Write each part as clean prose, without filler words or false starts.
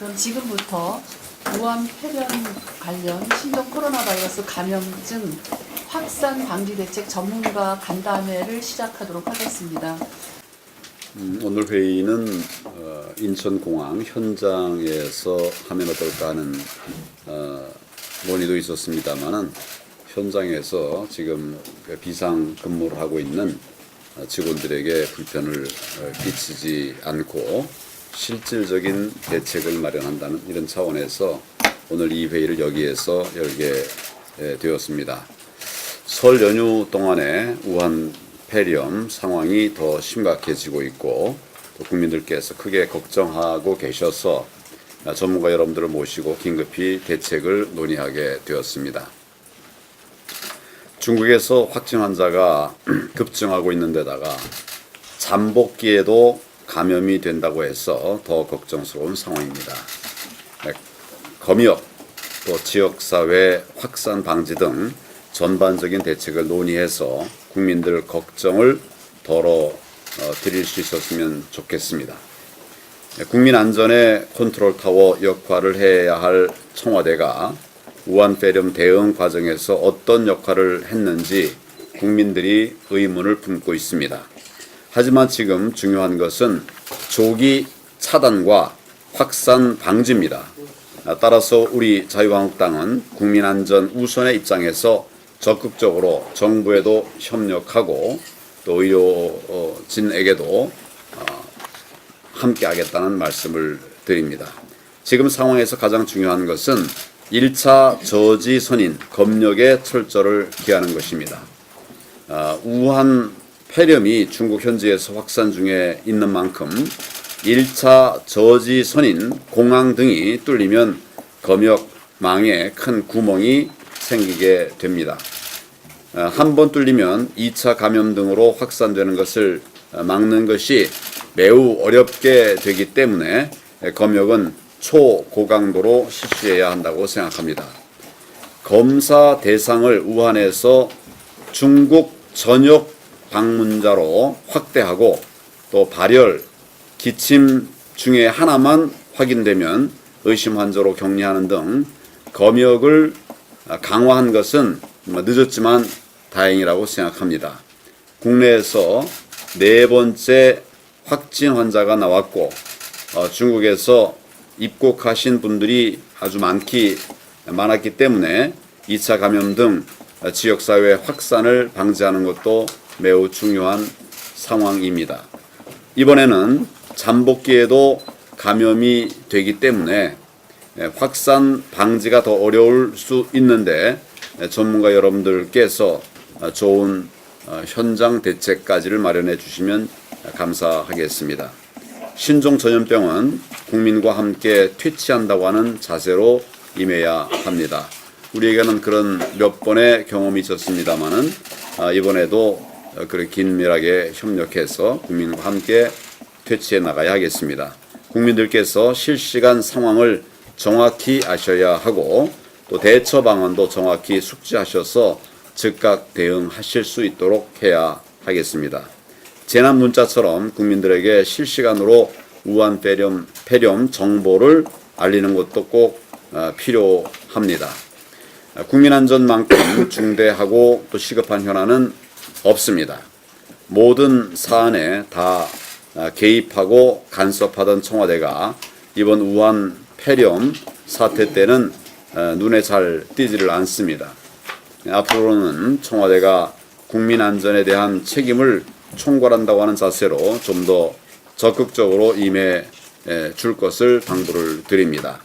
그럼 지금부터 우한 폐렴 관련 신종 코로나 바이러스 감염증 확산 방지 대책 전문가 간담회를 시작하도록 하겠습니다. 오늘 회의는 인천공항 현장에서 하면 어떨까 하는 논의도 있었습니다만은 현장에서 지금 비상 근무를 하고 있는 직원들에게 불편을 끼치지 않고 실질적인 대책을 마련한다는 이런 차원에서 오늘 이 회의를 여기에서 열게 되었습니다. 설 연휴 동안에 우한 폐렴 상황이 더 심각해지고 있고 또 국민들께서 크게 걱정하고 계셔서 전문가 여러분들을 모시고 긴급히 대책을 논의하게 되었습니다. 중국에서 확진 환자가 급증하고 있는 데다가 잠복기에도 감염이 된다고 해서 더 걱정스러운 상황입니다. 검역, 또 지역사회 확산 방지 등 전반적인 대책을 논의해서 국민들 걱정을 덜어드릴 수 있었으면 좋겠습니다. 국민 안전의 컨트롤 타워 역할을 해야 할 청와대가 우한 폐렴 대응 과정에서 어떤 역할을 했는지 국민들이 의문을 품고 있습니다. 하지만 지금 중요한 것은 조기 차단과 확산 방지입니다. 따라서 우리 자유한국당은 국민 안전 우선의 입장에서 적극적으로 정부에도 협력하고 또 의료진에게도 함께하겠다는 말씀을 드립니다. 지금 상황에서 가장 중요한 것은 1차 저지 선인 검역의 철저를 기하는 것입니다. 우한 폐렴이 중국 현지에서 확산 중에 있는 만큼 1차 저지 선인 공항 등이 뚫리면 검역망에 큰 구멍이 생기게 됩니다. 한 번 뚫리면 2차 감염 등으로 확산되는 것을 막는 것이 매우 어렵게 되기 때문에 검역은 초고강도로 실시해야 한다고 생각합니다. 검사 대상을 우한에서 중국 전역 방문자로 확대하고 또 발열, 기침 중에 하나만 확인되면 의심 환자로 격리하는 등 검역을 강화한 것은 늦었지만 다행이라고 생각합니다. 국내에서 4번째 확진 환자가 나왔고 중국에서 입국하신 분들이 아주 많았기 때문에 2차 감염 등 지역사회 확산을 방지하는 것도 매우 중요한 상황입니다. 이번에는 잠복기에도 감염이 되기 때문에 확산 방지가 더 어려울 수 있는데 전문가 여러분들께서 좋은 현장 대책까지를 마련해 주시면 감사하겠습니다. 신종 전염병은 국민과 함께 퇴치한다고 하는 자세로 임해야 합니다. 우리에게는 그런 몇 번의 경험이 있었습니다만은 이번에도 그렇게 긴밀하게 협력해서 국민과 함께 퇴치해 나가야 하겠습니다. 국민들께서 실시간 상황을 정확히 아셔야 하고 또 대처 방안도 정확히 숙지하셔서 즉각 대응하실 수 있도록 해야 하겠습니다. 재난 문자처럼 국민들에게 실시간으로 우한 폐렴 정보를 알리는 것도 꼭 필요합니다. 국민 안전만큼 중대하고 또 시급한 현안은 없습니다. 모든 사안에 다 개입하고 간섭하던 청와대가 이번 우한 폐렴 사태 때는 눈에 잘 띄지를 않습니다. 앞으로는 청와대가 국민 안전에 대한 책임을 총괄한다고 하는 자세로 좀 더 적극적으로 임해 줄 것을 당부를 드립니다.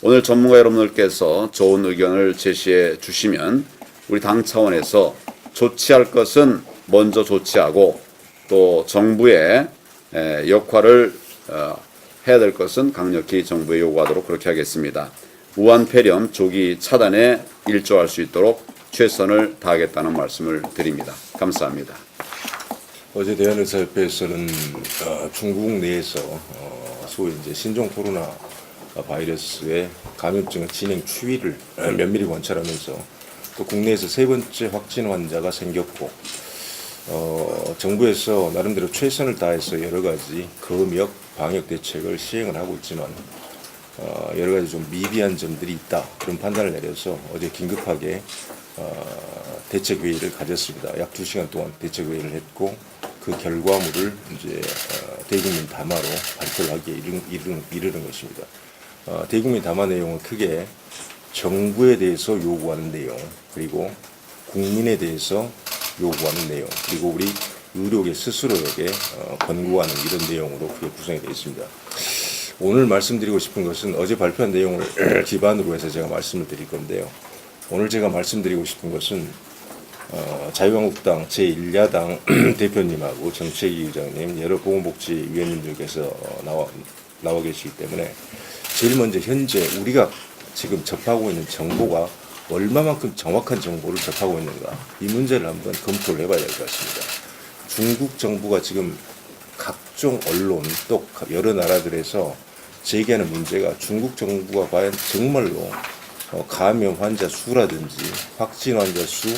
오늘 전문가 여러분들께서 좋은 의견을 제시해 주시면 우리 당 차원에서 조치할 것은 먼저 조치하고 또 정부의 역할을 해야 될 것은 강력히 정부에 요구하도록 그렇게 하겠습니다. 우한 폐렴 조기 차단에 일조할 수 있도록 최선을 다하겠다는 말씀을 드립니다. 감사합니다. 어제 대한의사협회에서는 중국 내에서 소위 이제 신종 코로나 바이러스의 감염증의 진행 추이를 면밀히 관찰하면서 또 국내에서 3번째 확진 환자가 생겼고 정부에서 나름대로 최선을 다해서 여러 가지 검역 방역 대책을 시행을 하고 있지만 여러 가지 좀 미비한 점들이 있다, 그런 판단을 내려서 어제 긴급하게 대책회의를 가졌습니다. 약 2시간 동안 대책회의를 했고 그 결과물을 이제 대국민 담화로 발표를 하기에 이르는 것입니다. 대국민 담화 내용은 크게 정부에 대해서 요구하는 내용, 그리고 국민에 대해서 요구하는 내용, 그리고 우리 의료계 스스로에게 권고하는 이런 내용으로 크게 구성이 되어 있습니다. 오늘 말씀드리고 싶은 것은 어제 발표한 내용을 기반으로 해서 제가 말씀을 드릴 건데요. 오늘 제가 말씀드리고 싶은 것은 자유한국당 제1야당 대표님하고 정책위 의장님, 여러 보건복지위원님들께서 나와 계시기 때문에 제일 먼저 현재 우리가 지금 접하고 있는 정보가 얼마만큼 정확한 정보를 접하고 있는가, 이 문제를 한번 검토를 해봐야 될 것 같습니다. 중국 정부가 지금 각종 언론 또 여러 나라들에서 제기하는 문제가 중국 정부가 과연 정말로 감염 환자 수라든지 확진 환자 수,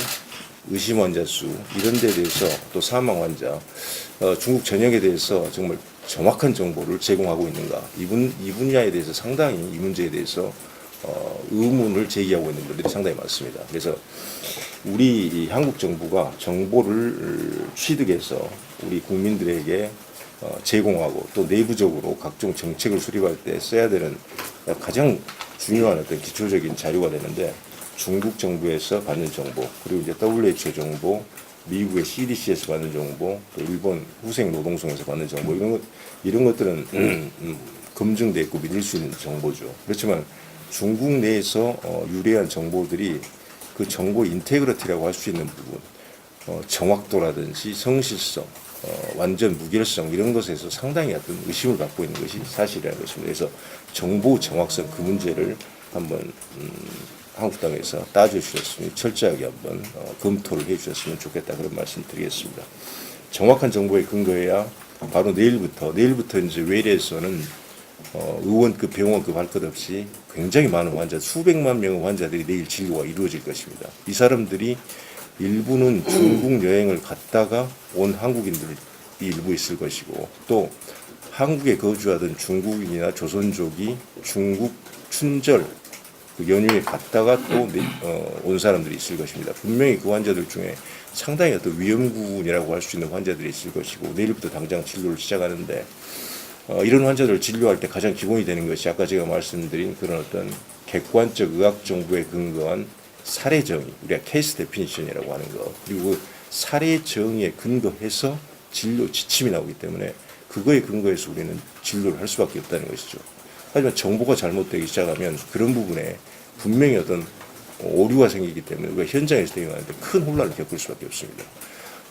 의심 환자 수 이런 데에 대해서 또 사망 환자, 중국 전역에 대해서 정말 정확한 정보를 제공하고 있는가, 이 분야에 대해서 상당히 이 문제에 대해서 의문을 제기하고 있는 분들이 상당히 많습니다. 그래서 우리 한국 정부가 정보를 취득해서 우리 국민들에게 제공하고 또 내부적으로 각종 정책을 수립할 때 써야 되는 가장 중요한 어떤 기초적인 자료가 되는데, 중국 정부에서 받는 정보, 그리고 이제 WHO 정보, 미국의 CDC에서 받는 정보, 또 일본 후생노동성에서 받는 정보, 이런 것들은 검증돼 있고 믿을 수 있는 정보죠. 그렇지만 중국 내에서 유래한 정보들이 그 정보 인테그리티라고 할 수 있는 부분, 정확도라든지 성실성, 완전 무결성 이런 것에서 상당히 어떤 의심을 갖고 있는 것이 사실이라는 것입니다. 그래서 정보 정확성 그 문제를 한번 한국당에서 따져주셨으면 철저하게 한번 검토를 해주셨으면 좋겠다, 그런 말씀 드리겠습니다. 정확한 정보에 근거해야 바로 내일부터 이제 외래에서는 의원급, 병원급 할 것 없이 굉장히 많은 환자, 수백만 명의 환자들이 내일 진료가 이루어질 것입니다. 이 사람들이 일부는 중국 여행을 갔다가 온 한국인들이 일부 있을 것이고, 또 한국에 거주하던 중국인이나 조선족이 중국 춘절 그 연휴에 갔다가 또 온 사람들이 있을 것입니다. 분명히 그 환자들 중에 상당히 어떤 위험군이라고 할 수 있는 환자들이 있을 것이고, 내일부터 당장 진료를 시작하는데 이런 환자들을 진료할 때 가장 기본이 되는 것이 아까 제가 말씀드린 그런 어떤 객관적 의학 정보에 근거한 사례 정의, 우리가 케이스 데피니션이라고 하는 것, 그리고 그 사례 정의에 근거해서 진료 지침이 나오기 때문에 그거에 근거해서 우리는 진료를 할 수밖에 없다는 것이죠. 하지만 정보가 잘못되기 시작하면 그런 부분에 분명히 어떤 오류가 생기기 때문에 우리가 현장에서 대응하는데 큰 혼란을 겪을 수밖에 없습니다.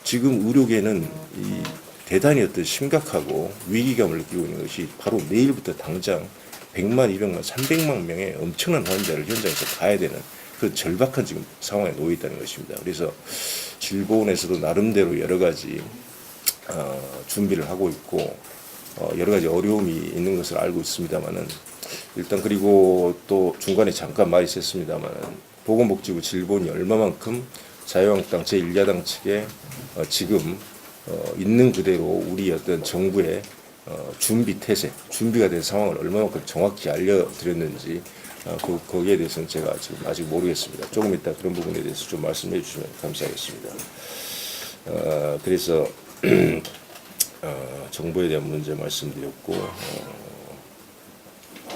지금 의료계는 이 대단히 어떤 심각하고 위기감을 느끼고 있는 것이 바로 내일부터 당장 100만, 200만, 300만 명의 엄청난 환자를 현장에서 봐야 되는 그 절박한 지금 상황에 놓여 있다는 것입니다. 그래서 질보원에서도 나름대로 여러 가지 준비를 하고 있고 여러 가지 어려움이 있는 것을 알고 있습니다만은, 일단 그리고 또 중간에 잠깐 말이 있었습니다만은 보건복지부 질본이 얼마만큼 자유한국당 제1야당 측에 지금 있는 그대로 우리 어떤 정부의 준비 태세, 준비가 된 상황을 얼마만큼 정확히 알려드렸는지 거기에 대해서는 제가 지금 아직 모르겠습니다. 조금 이따 그런 부분에 대해서 좀 말씀해 주시면 감사하겠습니다. 그래서 정보에 대한 문제 말씀드렸고,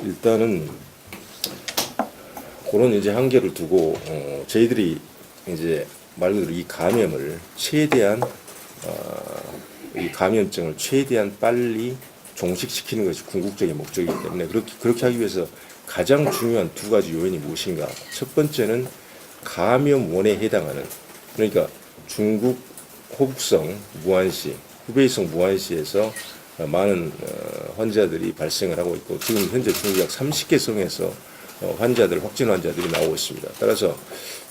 일단은 그런 이제 한계를 두고 저희들이 이제 말 그대로 이 감염을 최대한 이 감염증을 최대한 빨리 종식시키는 것이 궁극적인 목적이기 때문에 그렇게 하기 위해서 가장 중요한 두 가지 요인이 무엇인가? 첫 번째는 감염원에 해당하는, 그러니까 중국 호북성 무안시, 후베이성 무안시에서 많은 환자들이 발생을 하고 있고, 지금 현재 중국 약 30개 성에서 확진 환자들이 나오고 있습니다. 따라서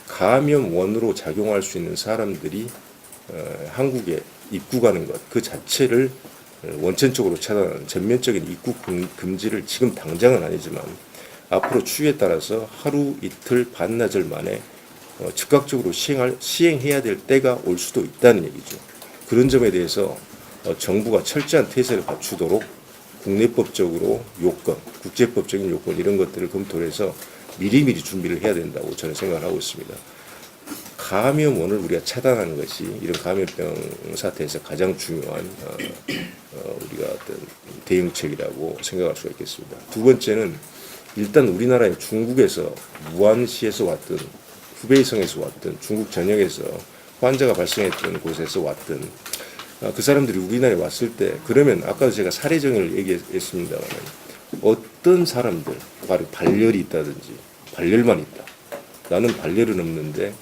감염원으로 작용할 수 있는 사람들이 한국에 입국하는 것 그 자체를 원천적으로 차단하는 전면적인 입국 금지를 지금 당장은 아니지만 앞으로 추이에 따라서 하루 이틀 반나절 만에 즉각적으로 시행해야 될 때가 올 수도 있다는 얘기죠. 그런 점에 대해서 정부가 철저한 태세를 갖추도록 국내법적으로 요건, 국제법적인 요건 이런 것들을 검토를 해서 미리미리 준비를 해야 된다고 저는 생각을 하고 있습니다. 감염원을 우리가 차단하는 것이 이런 감염병 사태에서 가장 중요한 우리가 어떤 대응책이라고 생각할 수가 있겠습니다. 두 번째는 일단 우리나라의 중국에서 무안시에서 왔든 후베이성에서 왔든 중국 전역에서 환자가 발생했던 곳에서 왔든 그 사람들이 우리나라에 왔을 때 그러면 아까도 제가 사례정의를 얘기했습니다만 어떤 사람들 바로 발열이 있다든지 발열만 있다. 나는 발열은 없는데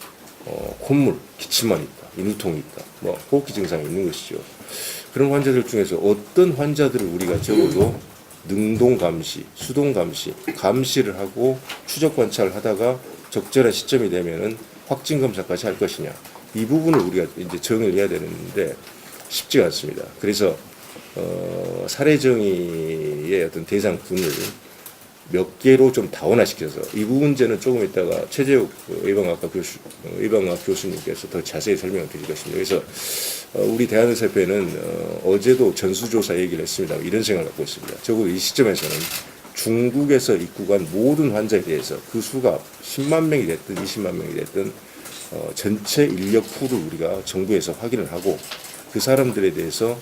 콧물, 기침만 있다. 인후통이 있다. 뭐 호흡기 증상이 있는 것이죠. 그런 환자들 중에서 어떤 환자들을 우리가 적어도 능동 감시, 수동 감시, 감시를 하고 추적 관찰을 하다가 적절한 시점이 되면은 확진 검사까지 할 것이냐. 이 부분을 우리가 이제 정의를 해야 되는데 쉽지가 않습니다. 그래서 사례정의의 어떤 대상군을 몇 개로 좀 다원화시켜서 이 문제는 조금 이따가 최재욱 예방학 교수님께서 더 자세히 설명을 드릴 것입니다. 그래서 우리 대한의사협회는 어제도 전수조사 얘기를 했습니다. 이런 생각을 갖고 있습니다. 적어도 이 시점에서는 중국에서 입국한 모든 환자에 대해서 그 수가 10만 명이 됐든 20만 명이 됐든 전체 인력 풀을 우리가 정부에서 확인을 하고 그 사람들에 대해서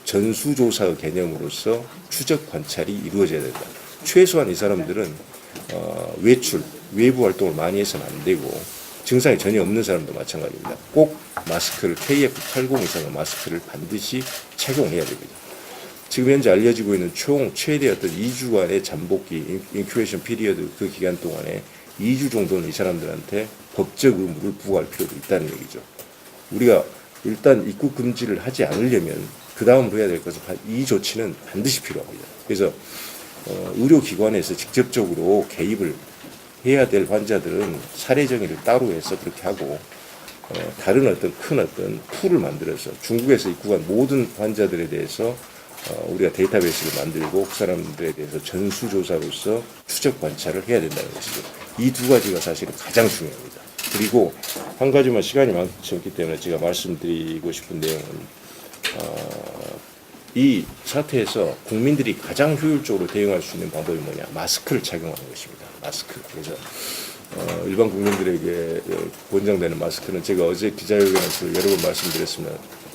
전수조사의 개념으로서 추적 관찰이 이루어져야 된다. 최소한 이 사람들은 외출, 외부 활동을 많이 해서는 안 되고 증상이 전혀 없는 사람도 마찬가지입니다. 꼭 마스크를 KF80 이상의 마스크를 반드시 착용해야 됩니다. 지금 현재 알려지고 있는 총 최대 어떤 2주간의 잠복기, 인큐베이션 피리어드 그 기간 동안에 2주 정도는 이 사람들한테 법적 의무를 부과할 필요도 있다는 얘기죠. 우리가 일단 입국 금지를 하지 않으려면 그 다음으로 해야 될 것은 이 조치는 반드시 필요합니다. 그래서 의료기관에서 직접적으로 개입을 해야 될 환자들은 사례 정의를 따로 해서 그렇게 하고 다른 어떤 큰 어떤 풀을 만들어서 중국에서 입국한 모든 환자들에 대해서 우리가 데이터베이스를 만들고 그 사람들에 대해서 전수조사로서 추적 관찰을 해야 된다는 것이죠. 이 두 가지가 사실은 가장 중요합니다. 그리고 한 가지만 시간이 많지 않기 때문에 제가 말씀드리고 싶은 내용은 이 사태에서 국민들이 가장 효율적으로 대응할 수 있는 방법이 뭐냐? 마스크를 착용하는 것입니다. 마스크. 그래서 일반 국민들에게 권장되는 마스크는 제가 어제 기자회견에서 여러 번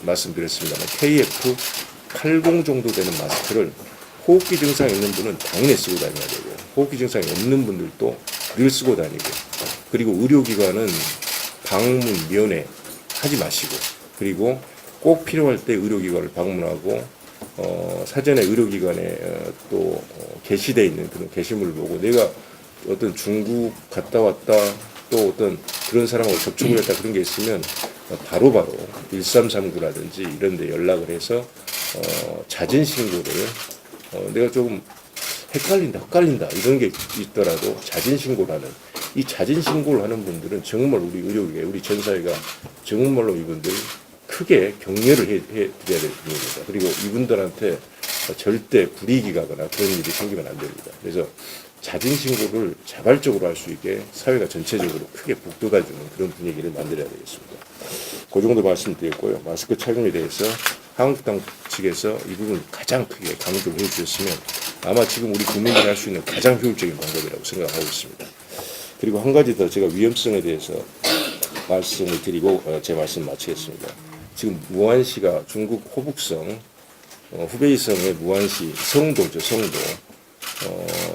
말씀드렸습니다만 KF80 정도 되는 마스크를 호흡기 증상이 있는 분은 당연히 쓰고 다녀야 되고 호흡기 증상이 없는 분들도 늘 쓰고 다니고 그리고 의료기관은 방문 면회 하지 마시고 그리고 꼭 필요할 때 의료기관을 방문하고 사전에 의료기관에 또 게시되어 있는 그런 게시물을 보고 내가 어떤 중국 갔다 왔다 또 어떤 그런 사람하고 접촉을 했다 그런 게 있으면 바로바로 1339라든지 이런 데 연락을 해서 자진 신고를 내가 조금 헷갈린다 이런 게 있더라도 자진 신고를 하는 이 자진 신고를 하는 분들은 정말 우리 의료계 우리 전 사회가 정말로 이분들 크게 격려를 해드려야 될 분입니다. 그리고 이분들한테 절대 불이익이 가거나 그런 일이 생기면 안 됩니다. 그래서 자진 신고를 자발적으로 할 수 있게 사회가 전체적으로 크게 북돋아주는 그런 분위기를 만들어야 되겠습니다. 그 정도 말씀드렸고요. 마스크 착용에 대해서 한국당 측에서 이 부분 가장 크게 강조를 해주셨으면 아마 지금 우리 국민들이 할 수 있는 가장 효율적인 방법이라고 생각하고 있습니다. 그리고 한 가지 더 제가 위험성에 대해서 말씀을 드리고 제 말씀 마치겠습니다. 지금 무안시가 중국 호북성 후베이성의 무안시 성도죠. 성도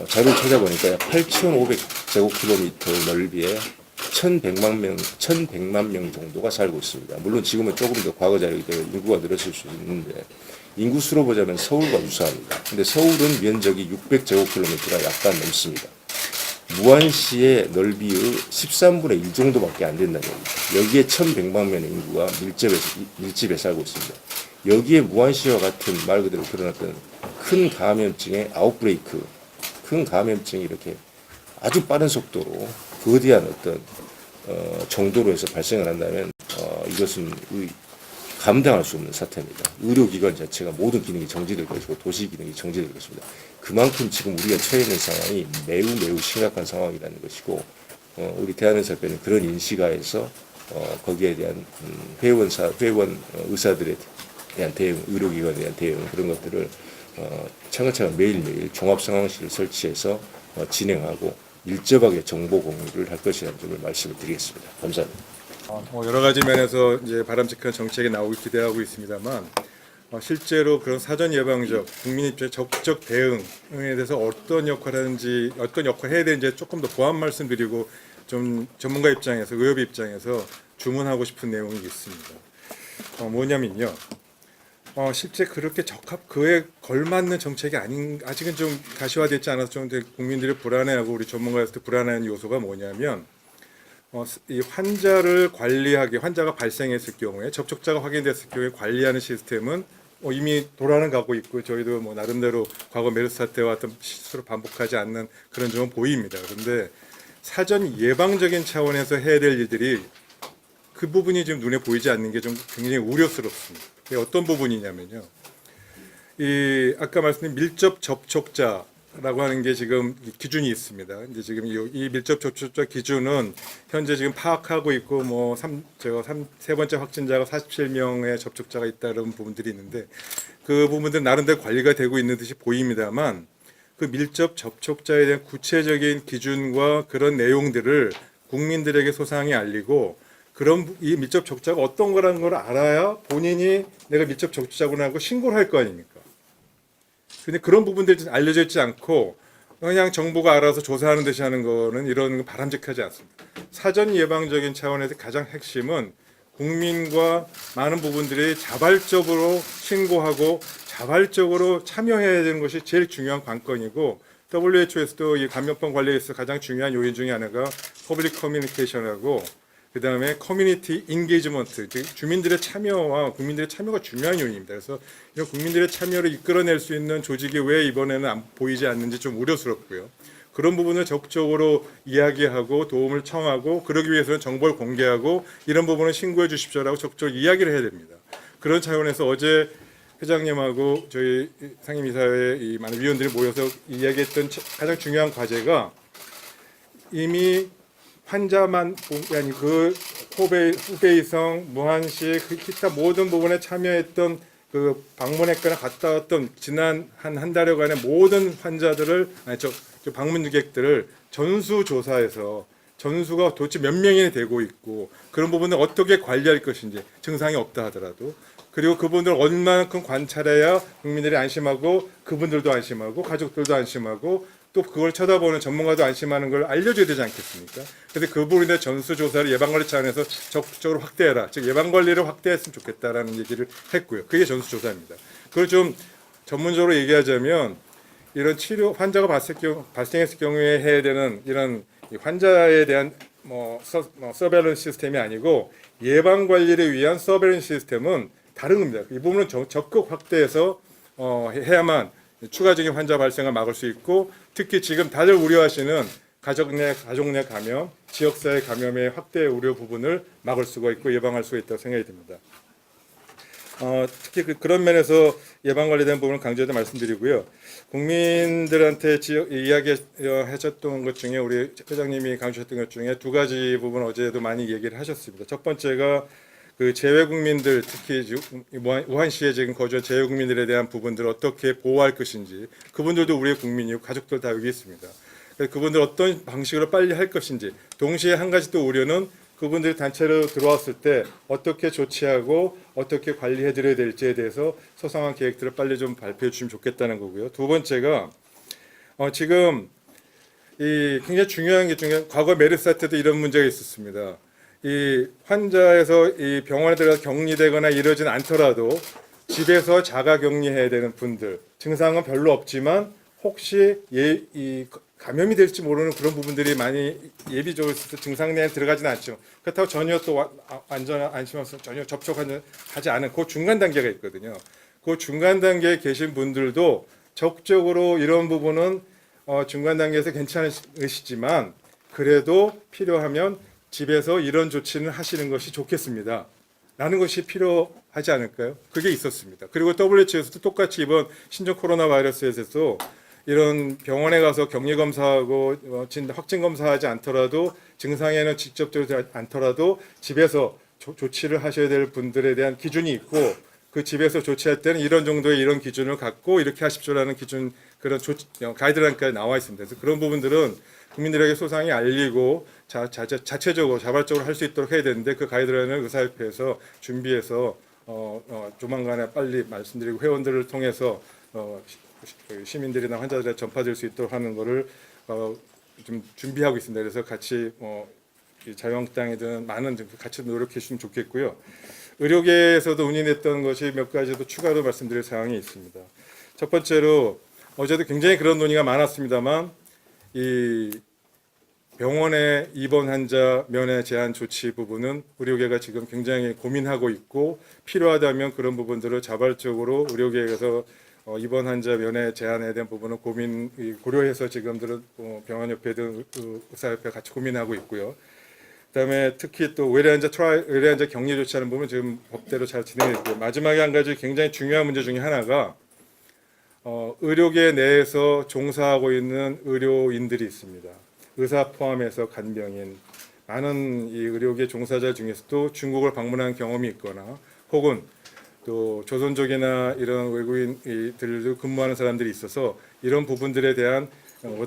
자료를 찾아보니까 8,500제곱킬로미터 넓이에 1,100만 명 정도가 살고 있습니다. 물론 지금은 조금 더 과거 자료이기 때문에 인구가 늘었을 수 있는데 인구수로 보자면 서울과 유사합니다. 근데 서울은 면적이 600제곱킬로미터가 약간 넘습니다. 무안시의 넓이의 13분의 1 정도밖에 안 된다는 겁니다. 여기에 1,100만 명의 인구가 밀집해 살고 있습니다. 여기에 무안시와 같은 말 그대로 그런 어떤 큰 감염증의 아웃브레이크, 큰 감염증이 이렇게 아주 빠른 속도로 거대한 어떤 정도로 해서 발생을 한다면 이것은 감당할 수 없는 사태입니다. 의료기관 자체가 모든 기능이 정지될 것이고 도시 기능이 정지될 것입니다. 그만큼 지금 우리가 처해 있는 상황이 매우 심각한 상황이라는 것이고 우리 대한의사협회는 그런 인식하에서 거기에 대한 회원 의사들에 대한 대응, 의료기관에 대한 대응 그런 것들을 차근차근 매일매일 종합상황실을 설치해서 진행하고 일정하게 정보 공유를 할 것이라는 점을 말씀을 드리겠습니다. 감사합니다. 여러 가지 면에서 이제 바람직한 정책이 나오길 기대하고 있습니다만 실제로 그런 사전 예방적 국민 입장의 적극적 대응에 대해서 어떤 역할을 하는지 어떤 역할을 해야 되는지 조금 더 보완 말씀드리고 좀 전문가 입장에서 의협 입장에서 주문하고 싶은 내용이 있습니다. 뭐냐면요. 실제 그렇게 그에 걸맞는 정책이 아직은 좀 가시화되지 않아서 좀 국민들이 불안해하고 우리 전문가에서도 불안해하는 요소가 뭐냐면 이 환자를 관리하기, 환자가 발생했을 경우에 접촉자가 확인됐을 경우에 관리하는 시스템은 이미 돌아는 가고 있고 저희도 뭐 나름대로 과거 메르스 사태와 같은 실수를 반복하지 않는 그런 점은 보입니다. 그런데 사전 예방적인 차원에서 해야 될 일들이 그 부분이 지금 눈에 보이지 않는 게 좀 굉장히 우려스럽습니다. 그게 어떤 부분이냐면요. 이 아까 말씀드린 밀접 접촉자라고 하는 게 지금 기준이 있습니다. 이제 지금 이 밀접 접촉자 기준은 현재 지금 파악하고 있고 뭐 세 번째 확진자가 47명의 접촉자가 있다는 부분들이 있는데 그 부분들은 나름대로 관리가 되고 있는 듯이 보입니다만 그 밀접 접촉자에 대한 구체적인 기준과 그런 내용들을 국민들에게 소상히 알리고 그런 이 밀접 접촉자가 어떤 거라는 걸 알아야 본인이 내가 밀접 접촉자구나 하고 신고를 할 거 아닙니까? 근데 그런 부분들이 알려져 있지 않고 그냥 정부가 알아서 조사하는 듯이 하는 거는 이런 건 바람직하지 않습니다. 사전 예방적인 차원에서 가장 핵심은 국민과 많은 부분들이 자발적으로 신고하고 자발적으로 참여해야 되는 것이 제일 중요한 관건이고 WHO에서도 이 감염병 관리에 있어서 가장 중요한 요인 중에 하나가 퍼블릭 커뮤니케이션하고 그다음에 커뮤니티 인게이지먼트, 주민들의 참여와 국민들의 참여가 중요한 요인입니다. 그래서 이런 국민들의 참여를 이끌어낼 수 있는 조직이 왜 이번에는 보이지 않는지 좀 우려스럽고요. 그런 부분을 적극적으로 이야기하고 도움을 청하고 그러기 위해서는 정보를 공개하고 이런 부분을 신고해 주십시오라고 적극적으로 이야기를 해야 됩니다. 그런 차원에서 어제 회장님하고 저희 상임이사회 이 많은 위원들이 모여서 이야기했던 가장 중요한 과제가 이미 환자만 아니 그 후베이성, 무한시, 그 기타 모든 부분에 참여했던 그 방문했거나 갔다 왔던 지난 한 달여간의 모든 환자들을 방문객들을 전수조사해서 전수가 도대체 몇 명이 되고 있고 그런 부분을 어떻게 관리할 것인지 증상이 없다 하더라도 그리고 그분들 얼마만큼 관찰해야 국민들이 안심하고 그분들도 안심하고 가족들도 안심하고 또 그걸 쳐다보는 전문가도 안심하는 걸 알려줘야 되지 않겠습니까? 그래서 그 부분에 전수조사를 예방관리 차원에서 적극적으로 확대해라. 즉 예방관리를 확대했으면 좋겠다라는 얘기를 했고요. 그게 전수조사입니다. 그걸 좀 전문적으로 얘기하자면 이런 치료 환자가 발생했을 경우에 해야 되는 이런 환자에 대한 서베일런스 시스템이 아니고 예방관리를 위한 서베일런스 시스템은 다른 겁니다. 이 부분은 적극 확대해서 해야만 추가적인 환자 발생을 막을 수 있고 특히 지금 다들 우려하시는 가족 내 감염, 지역사회 감염의 확대 우려 부분을 막을 수가 있고 예방할 수가 있다고 생각이 듭니다. 특히 그런 면에서 예방 관리된 부분을 강조해서 말씀드리고요. 국민들한테 이야기하셨던 것 중에 우리 회장님이 강조하셨던 것 중에 두 가지 부분 어제도 많이 얘기를 하셨습니다. 첫 번째가 그 재외 국민들 특히 우한시에 지금 거주한 재외 국민들에 대한 부분들을 어떻게 보호할 것인지 그분들도 우리의 국민이고 가족들 다 여기 있습니다. 그래서 그분들 어떤 방식으로 빨리 할 것인지 동시에 한 가지 또 우려는 그분들이 단체로 들어왔을 때 어떻게 조치하고 어떻게 관리해드려야 될지에 대해서 소상한 계획들을 빨리 좀 발표해 주시면 좋겠다는 거고요. 두 번째가 지금 이 굉장히 중요한 게 중에 과거 메르스 사태도 이런 문제가 있었습니다. 이 환자에서 이 병원에 들어가서 격리되거나 이러진 않더라도 집에서 자가 격리해야 되는 분들 증상은 별로 없지만 혹시 이 감염이 될지 모르는 그런 부분들이 많이 예비적으로 증상 내에 들어가지는 않죠. 그렇다고 전혀 또 안심하면서 전혀 접촉하지 않은 그 중간 단계가 있거든요. 그 중간 단계에 계신 분들도 적극적으로 이런 부분은 중간 단계에서 괜찮으시지만 그래도 필요하면 집에서 이런 조치는 하시는 것이 좋겠습니다. 라는 것이 필요하지 않을까요? 그게 있었습니다. 그리고 WHO에서도 똑같이 이번 신종 코로나 바이러스에서 이런 병원에 가서 격리 검사하고 확진 검사하지 않더라도 증상에는 직접적으로 않더라도 집에서 조치를 하셔야 될 분들에 대한 기준이 있고 그 집에서 조치할 때는 이런 정도의 이런 기준을 갖고 이렇게 하십시오라는 기준 그런 가이드라인까지 나와 있습니다. 그래서 그런 부분들은 국민들에게 소상히 알리고 자체적으로 자발적으로 할 수 있도록 해야 되는데 그 가이드라인을 의사협회에서 준비해서 조만간에 빨리 말씀드리고 회원들을 통해서 시민들이나 환자들에 전파될 수 있도록 하는 것을 좀 준비하고 있습니다. 그래서 같이 이 자유한국당이든 많은 같이 노력해 주시면 좋겠고요. 의료계에서도 운인했던 것이 몇 가지 더 추가로 말씀드릴 사항이 있습니다. 첫 번째로 어제도 굉장히 그런 논의가 많았습니다만 이 병원의 입원 환자 면회 제한 조치 부분은 의료계가 지금 굉장히 고민하고 있고 필요하다면 그런 부분들을 자발적으로 의료계에서 입원 환자 면회 제한에 대한 부분은 고려해서 지금들은 병원협회 등 의사협회 같이 고민하고 있고요. 그다음에 특히 또 외래 환자 격리 조치하는 부분 지금 법대로 잘 진행했고요. 마지막에 한 가지 굉장히 중요한 문제 중에 하나가 의료계 내에서 종사하고 있는 의료인들이 있습니다. 의사 포함해서 간병인 많은 이 의료계 종사자 중에서도 중국을 방문한 경험이 있거나 혹은 또 조선족이나 이런 외국인들도 근무하는 사람들이 있어서 이런 부분들에 대한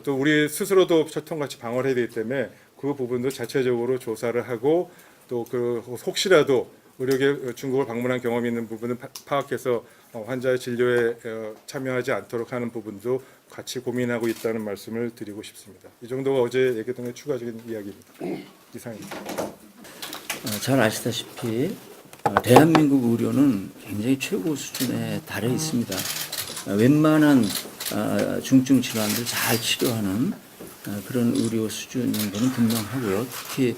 또 우리 스스로도 철통같이 방어를 해야 되기 때문에 그 부분도 자체적으로 조사를 하고 또 그 혹시라도 의료계 중국을 방문한 경험이 있는 부분을 파악해서 환자의 진료에 참여하지 않도록 하는 부분도 같이 고민하고 있다는 말씀을 드리고 싶습니다. 이 정도가 어제 얘기했던 추가적인 이야기입니다. 이상입니다. 잘 아시다시피 대한민국 의료는 굉장히 최고 수준에 달해 있습니다. 웬만한 중증 질환들 잘 치료하는 그런 의료 수준인 것은 분명하고요. 특히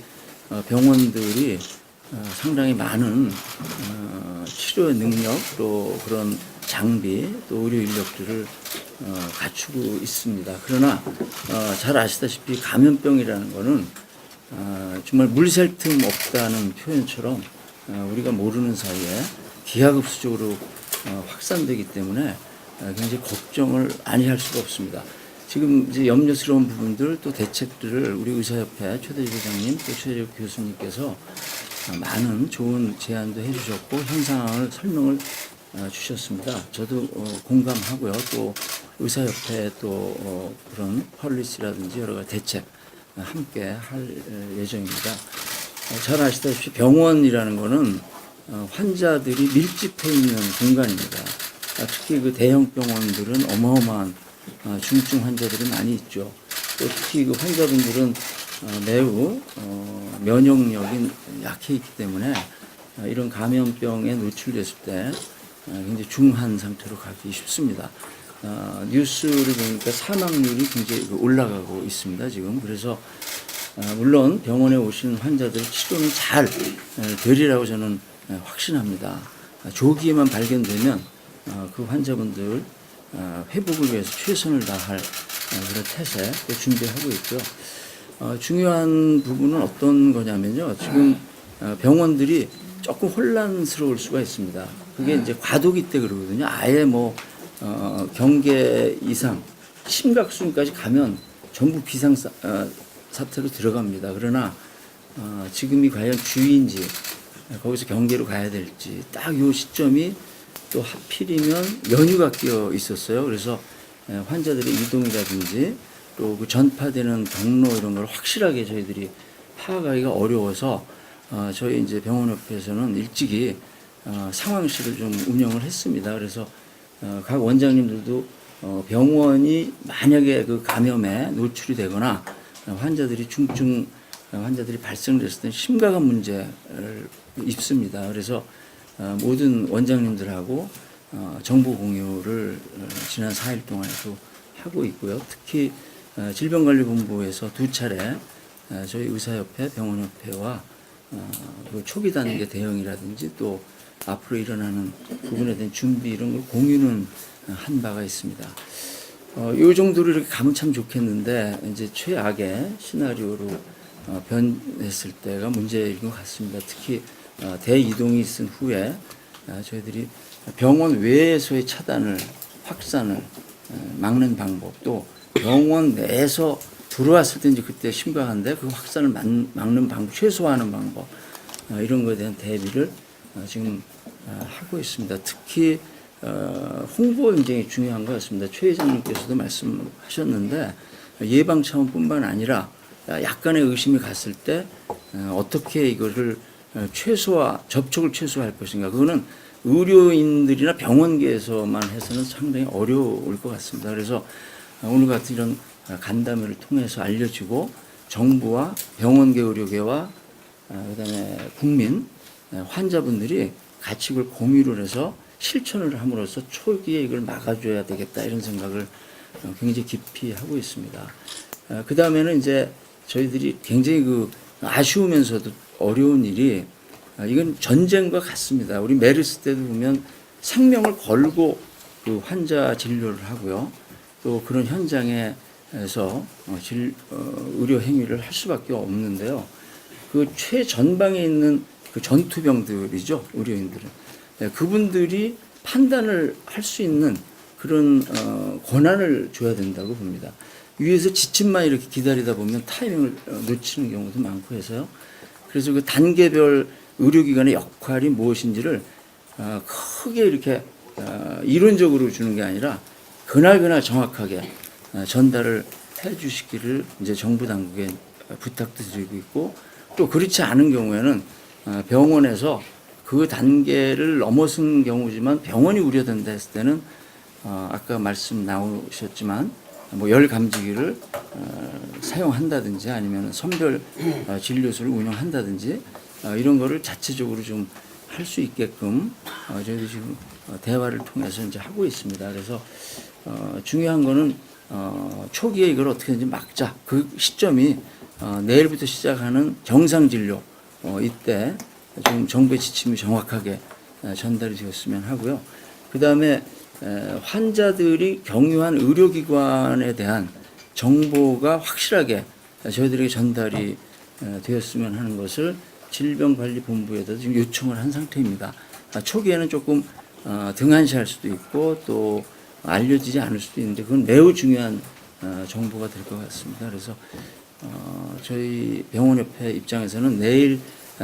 병원들이 상당히 많은 치료 능력 또 그런 장비 또 의료 인력들을 갖추고 있습니다. 그러나 잘 아시다시피 감염병이라는 것은 정말 물샐 틈 없다는 표현처럼 우리가 모르는 사이에 기하급수적으로 확산되기 때문에 굉장히 걱정을 아니할 수가 없습니다. 지금 이제 염려스러운 부분들 또 대책들을 우리 의사협회 최대주 회장님 또 최대주 교수님께서 많은 좋은 제안도 해주셨고 현 상황을 설명을 주셨습니다. 저도 공감하고요. 또 의사협회 또 그런 펄리시라든지 여러 가지 대책 함께 할 예정입니다. 잘 아시다시피 병원이라는 것은 환자들이 밀집해 있는 공간입니다. 특히 그 대형 병원들은 어마어마한 중증 환자들이 많이 있죠. 또 특히 그 환자분들은 매우 면역력이 약해 있기 때문에 이런 감염병에 노출됐을 때 굉장히 중한 상태로 가기 쉽습니다. 뉴스를 보니까 사망률이 굉장히 올라가고 있습니다. 지금 그래서 물론 병원에 오신 환자들 치료는 잘 되리라고 저는 확신합니다. 조기에만 발견되면 그 환자분들 회복을 위해서 최선을 다할 그런 태세 또 준비하고 있고요. 중요한 부분은 어떤 거냐면요. 지금 병원들이 조금 혼란스러울 수가 있습니다. 그게 이제 과도기 때 그러거든요. 아예 뭐 경계 이상 심각수준까지 가면 전부 비상 사태로 들어갑니다. 그러나 지금이 과연 주의인지 거기서 경계로 가야 될지 딱 요 시점이 또 하필이면 연휴가 끼어 있었어요. 그래서 환자들의 이동이라든지 또 그 전파되는 경로 이런 걸 확실하게 저희들이 파악하기가 어려워서 저희 이제 병원협회에서는 일찍이 상황실을 좀 운영을 했습니다. 그래서 각 원장님들도 병원이 만약에 그 감염에 노출이 되거나 환자들이 중증 환자들이 발생됐을 때 심각한 문제를 입습니다. 그래서 모든 원장님들하고 정보 공유를 지난 4일 동안에도 하고 있고요. 특히 질병관리본부에서 2차례 저희 의사협회, 병원협회와 그 초기 단계 대응이라든지 또 앞으로 일어나는 부분에 대한 준비 이런 걸 공유는 한 바가 있습니다. 이 정도로 이렇게 가면 참 좋겠는데 이제 최악의 시나리오로 변했을 때가 문제인 것 같습니다. 특히 대이동이 있은 후에 저희들이 병원 외에서의 차단을 확산을 막는 방법 또 병원 내에서 들어왔을 때 이제 그때 심각한데 그 확산을 막는 방법 최소화하는 방법 이런 것에 대한 대비를 지금 하고 있습니다. 특히 홍보가 굉장히 중요한 것 같습니다. 최 회장님께서도 말씀하셨는데 예방 차원뿐만 아니라 약간의 의심이 갔을 때 어떻게 이거를 접촉을 최소화할 것인가. 그거는 의료인들이나 병원계에서만 해서는 상당히 어려울 것 같습니다. 그래서 오늘 같은 이런 간담회를 통해서 알려지고 정부와 병원계 의료계와 그다음에 국민 환자분들이 같이 이걸 공유를 해서 실천을 함으로써 초기에 이걸 막아줘야 되겠다 이런 생각을 굉장히 깊이 하고 있습니다. 그 다음에는 이제 저희들이 굉장히 아쉬우면서도 어려운 일이 이건 전쟁과 같습니다. 우리 메르스 때도 보면 생명을 걸고 그 환자 진료를 하고요. 또 그런 현장에서 의료 행위를 할 수밖에 없는데요. 그 최전방에 있는 그 전투병들이죠, 의료인들은. 그분들이 판단을 할 수 있는 그런 권한을 줘야 된다고 봅니다. 위에서 지침만 이렇게 기다리다 보면 타이밍을 놓치는 경우도 많고 해서요. 그래서 그 단계별 의료기관의 역할이 무엇인지를 크게 이렇게 이론적으로 주는 게 아니라 그날 정확하게 전달을 해 주시기를 이제 정부 당국에 부탁도 드리고 있고, 또 그렇지 않은 경우에는 병원에서 그 단계를 넘어선 경우지만 병원이 우려된다 했을 때는 아까 말씀 나오셨지만 뭐 열 감지기를 사용한다든지 아니면 선별 진료소를 운영한다든지 이런 거를 자체적으로 좀 할 수 있게끔 저희도 지금 대화를 통해서 이제 하고 있습니다. 그래서 중요한 거는 초기에 이걸 어떻게든지 막자. 그 시점이 내일부터 시작하는 정상 진료 이때 좀 정부의 지침이 정확하게 전달이 되었으면 하고요. 그 다음에 환자들이 경유한 의료기관에 대한 정보가 확실하게 저희들에게 전달이 되었으면 하는 것을 질병관리본부에도 지금 요청을 한 상태입니다. 초기에는 조금 등한시할 수도 있고 또 알려지지 않을 수도 있는데 그건 매우 중요한 정보가 될 것 같습니다. 그래서 저희 병원협회 입장에서는 내일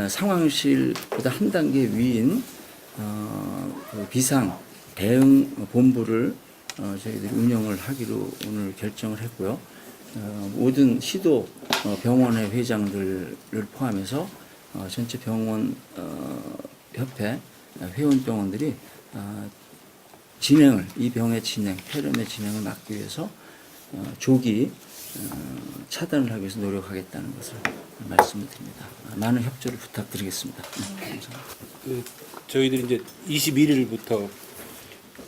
상황실보다 한 단계 위인 그 비상 대응 본부를 저희들이 운영을 하기로 오늘 결정을 했고요. 모든 시도 병원의 회장들을 포함해서 전체 병원 협회 회원 병원들이 이 병의 진행, 폐렴의 진행을 막기 위해서 조기 차단을 하기 위해서 노력하겠다는 것을 말씀을 드립니다. 많은 협조를 부탁드리겠습니다. 감사합니다. 저희들이 이제 21일부터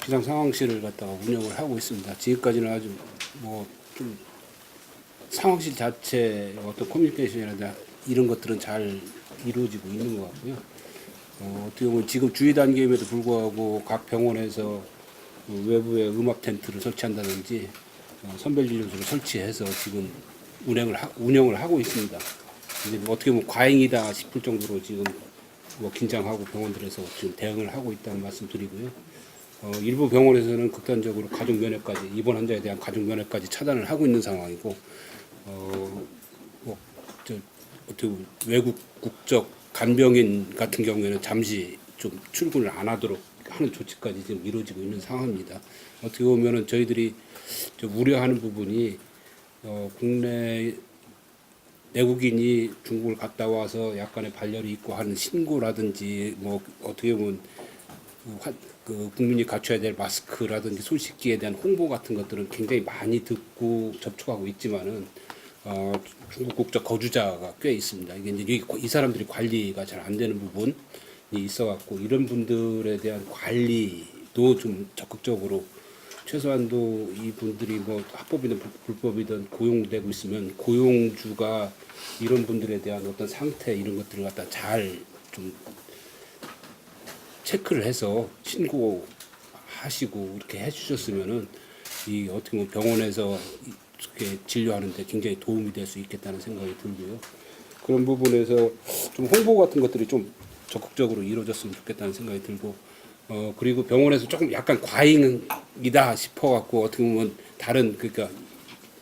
비상 상황실을 갖다가 운영을 하고 있습니다. 지금까지는 아주 뭐 좀 상황실 자체 어떤 커뮤니케이션이나 이런 것들은 잘 이루어지고 있는 것 같고요. 어떻게 보면 지금 주의 단계임에도 불구하고 각 병원에서 외부에 음압 텐트를 설치한다든지 선별진료소를 설치해서 지금 운영을 하고 있습니다. 이제 뭐 어떻게 보면 과잉이다 싶을 정도로 지금 뭐 긴장하고 병원들에서 지금 대응을 하고 있다는 말씀드리고요. 일부 병원에서는 극단적으로 가족 면회까지 입원 환자에 대한 가족 면회까지 차단을 하고 있는 상황이고, 어떻게 보면 외국 국적 간병인 같은 경우에는 잠시 좀 출근을 안 하도록 하는 조치까지 지금 이루어지고 있는 상황입니다. 어떻게 보면은 저희들이 좀 우려하는 부분이 국내 내국인이 중국을 갔다 와서 약간의 발열이 있고 하는 신고라든지 뭐 어떻게 보면 그 국민이 갖춰야 될 마스크라든지 손 씻기에 대한 홍보 같은 것들은 굉장히 많이 듣고 접촉하고 있지만은 중국 국적 거주자가 꽤 있습니다. 이게 이제 이 사람들이 관리가 잘 안 되는 부분이 있어갖고 이런 분들에 대한 관리도 좀 적극적으로 최소한도 이 분들이 뭐 합법이든 불법이든 고용되고 있으면 고용주가 이런 분들에 대한 어떤 상태 이런 것들을 갖다 잘 좀 체크를 해서 신고하시고 이렇게 해주셨으면은 이 어떻게 보면 병원에서 이렇게 진료하는데 굉장히 도움이 될 수 있겠다는 생각이 들고요. 그런 부분에서 좀 홍보 같은 것들이 좀 적극적으로 이루어졌으면 좋겠다는 생각이 들고, 그리고 병원에서 조금 약간 과잉이다 싶어갖고 어떻게 보면 다른 그러니까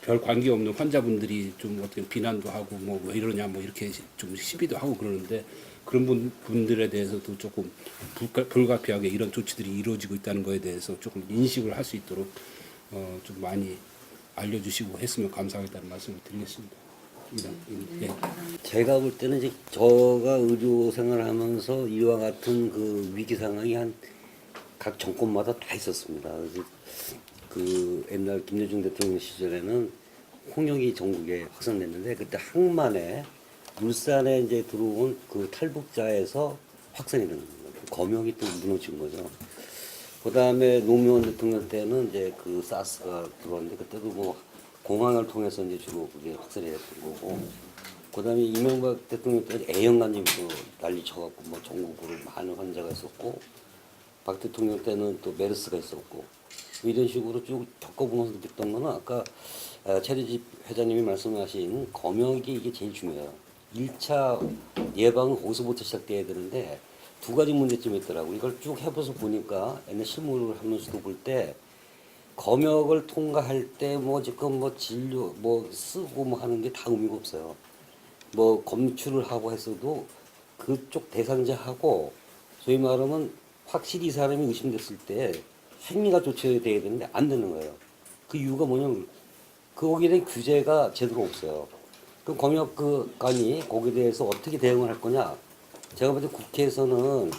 별 관계 없는 환자분들이 좀 어떻게 비난도 하고 뭐 왜 이러냐 뭐 이렇게 좀 시비도 하고 그러는데 그런 분들에 대해서도 조금 불가피하게 이런 조치들이 이루어지고 있다는 거에 대해서 조금 인식을 할 수 있도록 좀 많이 알려주시고 했으면 감사하겠다는 말씀을 드리겠습니다. 예. 제가 볼 때는 이제 저가 의료 생활을 하면서 이와 같은 그 위기 상황이 한 각 정권마다 다 있었습니다. 그래서 그 옛날 김대중 대통령 시절에는 홍역이 전국에 확산됐는데 그때 항만에 울산에 이제 들어온 그 탈북자에서 확산이 된 겁니다. 검역이 또 무너진 거죠. 그 다음에 노무현 대통령 때는 이제 그 사스가 들어왔는데 그때도 뭐 공항을 통해서 이제 주로 그게 확산이 됐던 거고. 그 다음에 이명박 대통령 때 A형간염도 난리 쳐갖고 뭐 전국으로 많은 환자가 있었고, 박 대통령 때는 또 메르스가 있었고, 이런 식으로 쭉 겪어보면서 느꼈던 거는 아까 최대집 회장님이 말씀하신 검역이 이게 제일 중요해요. 1차 예방은 거기서부터 시작돼야 되는데 두 가지 문제점이 있더라고요. 이걸 쭉 해봐서 보니까 옛날 실무를 하면서도 볼 때 검역을 통과할 때 뭐 지금 뭐 진료 뭐 쓰고 뭐 하는 게 다 의미가 없어요. 뭐 검출을 하고 했어도 그쪽 대상자하고 소위 말하면 확실히 이 사람이 의심됐을 때 행위가 조치돼야 되는데 안 되는 거예요. 그 이유가 뭐냐면 거기에 대한 규제가 제대로 없어요. 그 검역관이 거기에 대해서 어떻게 대응을 할 거냐. 제가 볼 때 국회에서는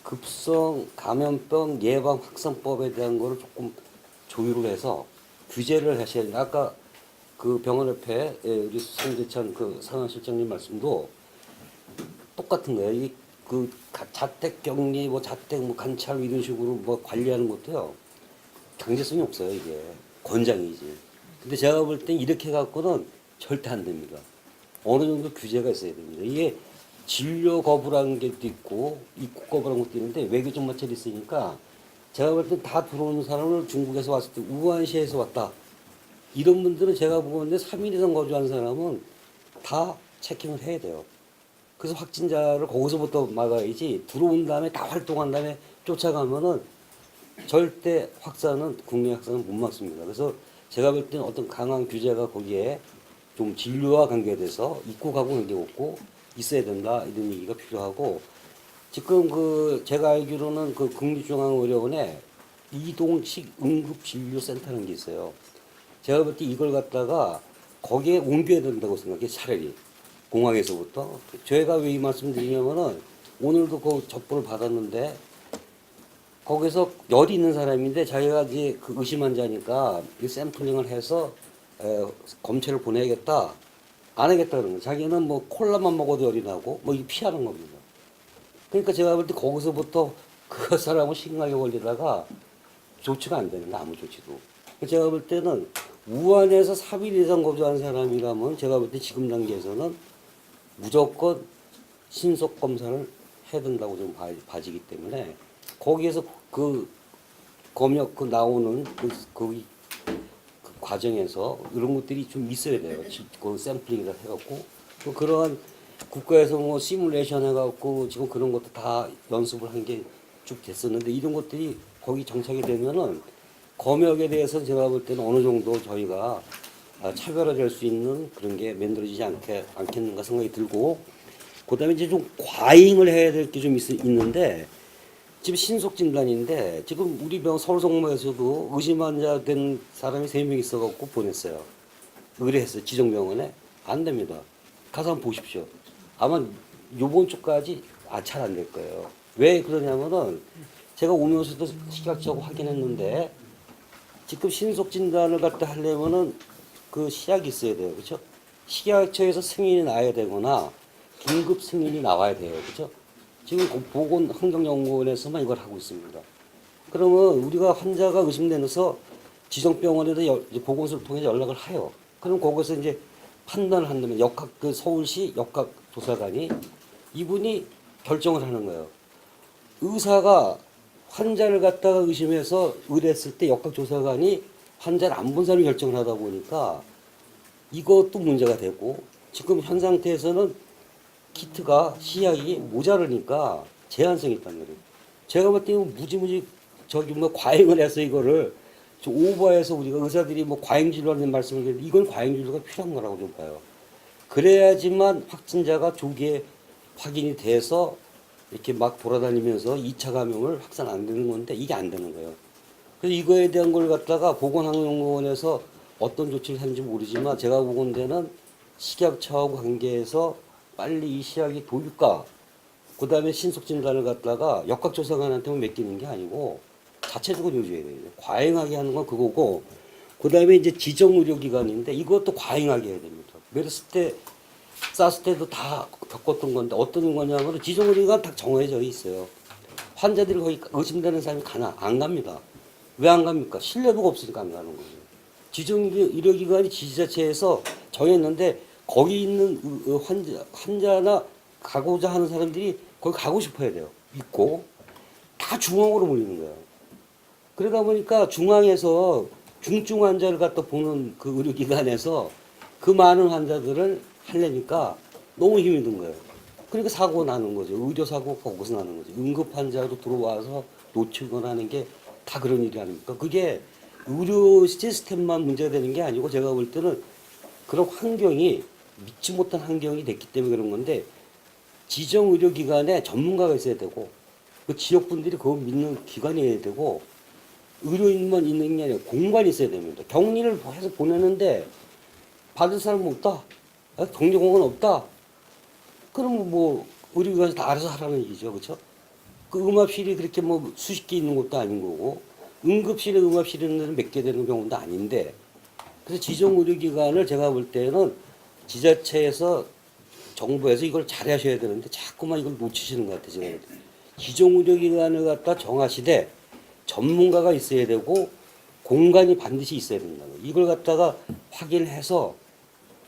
급성 감염병 예방 확산법에 대한 거를 조금 조율을 해서 규제를 하셔야 돼요. 아까 그 병원협회 우리 손재찬 그 상황실장님 말씀도 똑같은 거예요. 그 자택 격리, 뭐 자택 뭐 관찰 이런 식으로 뭐 관리하는 것도요. 강제성이 없어요. 이게 권장이지. 근데 제가 볼 땐 이렇게 갖고는 절대 안 됩니다. 어느 정도 규제가 있어야 됩니다. 이게 진료 거부라는 게 있고 입국 거부라는 것도 있는데 외교적 마찰이 있으니까 제가 볼 땐 다 들어오는 사람을 중국에서 왔을 때 우한시에서 왔다. 이런 분들은 제가 보는데 3일 이상 거주한 사람은 다 체킹을 해야 돼요. 그래서 확진자를 거기서부터 막아야지 들어온 다음에 다 활동한 다음에 쫓아가면은 절대 확산은 국내 확산은 못 막습니다. 그래서 제가 볼 때는 어떤 강한 규제가 거기에 좀 진료와 관계돼서 입국하고 관계없고 있어야 된다 이런 얘기가 필요하고 지금 그 제가 알기로는 그 국립중앙의료원에 이동식 응급진료센터라는 게 있어요. 제가 볼 때 이걸 갖다가 거기에 옮겨야 된다고 생각해요. 차라리 공항에서부터. 제가 왜 이 말씀드리냐면은 오늘도 그 접보를 받았는데 거기서 열이 있는 사람인데 자기가 이제 그 의심 환자니까 이 샘플링을 해서 검체를 보내야겠다. 안 하겠다 그러는 거예요. 자기는 뭐 콜라만 먹어도 열이 나고 뭐 이게 피하는 겁니다. 그러니까 제가 볼 때 거기서부터 그 사람은 심하게 걸리다가 조치가 안 되는 거예요. 아무 조치도. 제가 볼 때는 우한에서 3일 이상 거주한 사람이라면 제가 볼 때 지금 단계에서는 무조건 신속 검사를 해야 된다고 좀 봐지기 때문에 거기에서 그 검역 그 나오는 그 과정에서 이런 것들이 좀 있어야 돼요. 그 샘플링이라 해갖고 또 그러한 국가에서 뭐 시뮬레이션 해갖고 지금 그런 것도 다 연습을 한 게 쭉 됐었는데 이런 것들이 거기 정착이 되면은 검역에 대해서 제가 볼 때는 어느 정도 저희가 차별화될 수 있는 그런 게 만들어지지 않겠는가 생각이 들고 그다음에 이제 좀 과잉을 해야 될 게 좀 있는데 지금 신속 진단인데 지금 우리 병 서울성모에서도 의심 환자 된 사람이 3명 있어갖고 보냈어요. 의뢰했어요. 지정병원에. 안 됩니다. 가서 한번 보십시오. 아마 요번 주까지 잘 안 될 거예요. 왜 그러냐면은 제가 오면서도 식약처하고 확인했는데 지금 신속 진단을 갖다 하려면은 그 시약이 있어야 돼요. 그렇죠? 식약처에서 승인이 나야 되거나 긴급 승인이 나와야 돼요. 그렇죠? 지금 보건환경연구원에서만 이걸 하고 있습니다. 그러면 우리가 환자가 의심되면서 지정병원에도 보건소를 통해 연락을 해요. 그럼 거기서 이제 판단을 한다면 그 서울시 역학조사관이 이분이 결정을 하는 거예요. 의사가 환자를 갖다가 의심해서 의뢰했을 때 역학조사관이 환자를 안 본 사람이 결정을 하다 보니까 이것도 문제가 되고 지금 현 상태에서는 키트가 시약이 모자르니까 제한성이 있단 말이에요. 제가 볼 때 무지무지 뭐 과잉을 해서 이거를 좀 오버해서 우리가 의사들이 뭐 과잉 진료라는 말씀을 드리는데 이건 과잉 진료가 필요한 거라고 좀 봐요. 그래야지만 확진자가 조기에 확인이 돼서 이렇게 막 돌아다니면서 2차 감염을 확산 안 되는 건데 이게 안 되는 거예요. 그래서 이거에 대한 걸 갖다가 보건학연구원에서 어떤 조치를 하는지 모르지만 제가 보건 데는 식약처하고 관계해서 빨리 이 시약이 도입과 그 다음에 신속 진단을 갖다가 역학조사관한테만 맡기는 게 아니고 자체적으로 요구해야 돼요. 과잉하게 하는 건 그거고, 그 다음에 이제 지정의료기관인데 이것도 과잉하게 해야 됩니다. 메르스 때, 사스 때도 다 겪었던 건데 어떤 거냐면 지정의료기관 다 정해져 있어요. 환자들이 거기 의심되는 사람이 안 갑니다. 왜 안 갑니까? 신뢰도가 없으니까 안 가는 거죠. 지정의료기관이 지자체에서 정했는데 거기 있는 환자나 가고자 하는 사람들이 거기 가고 싶어야 돼요. 있고 다 중앙으로 몰리는 거예요. 그러다 보니까 중앙에서 중증 환자를 갖다 보는 그 의료기관에서 그 많은 환자들을 하려니까 너무 힘이 든 거예요. 그러니까 사고 나는 거죠. 의료 사고가 거기서 나는 거죠. 응급 환자로 들어와서 놓치거나 하는 게 다 그런 일이 아닙니까? 그게 의료 시스템만 문제가 되는 게 아니고 제가 볼 때는 그런 환경이 믿지 못한 환경이 됐기 때문에 그런 건데 지정 의료기관에 전문가가 있어야 되고 그 지역 분들이 그거 믿는 기관이어야 되고 의료인만 있는 게 아니라 공간이 있어야 됩니다. 격리를 해서 보내는데 받을 사람은 없다. 격리공간 없다. 그러면 뭐 의료기관에서 다 알아서 하라는 얘기죠. 그렇죠? 그 응압실이 그렇게 뭐 수십 개 있는 것도 아닌 거고 응급실에 응압실 있는 데는 몇 개 되는 경우도 아닌데 그래서 지정 의료기관을 제가 볼 때는 지자체에서 정부에서 이걸 잘 하셔야 되는데 자꾸만 이걸 놓치시는 것 같아요. 제가 볼 때. 지정 의료기관을 갖다 정하시되 전문가가 있어야 되고 공간이 반드시 있어야 된다는 거예요. 이걸 갖다가 확인해서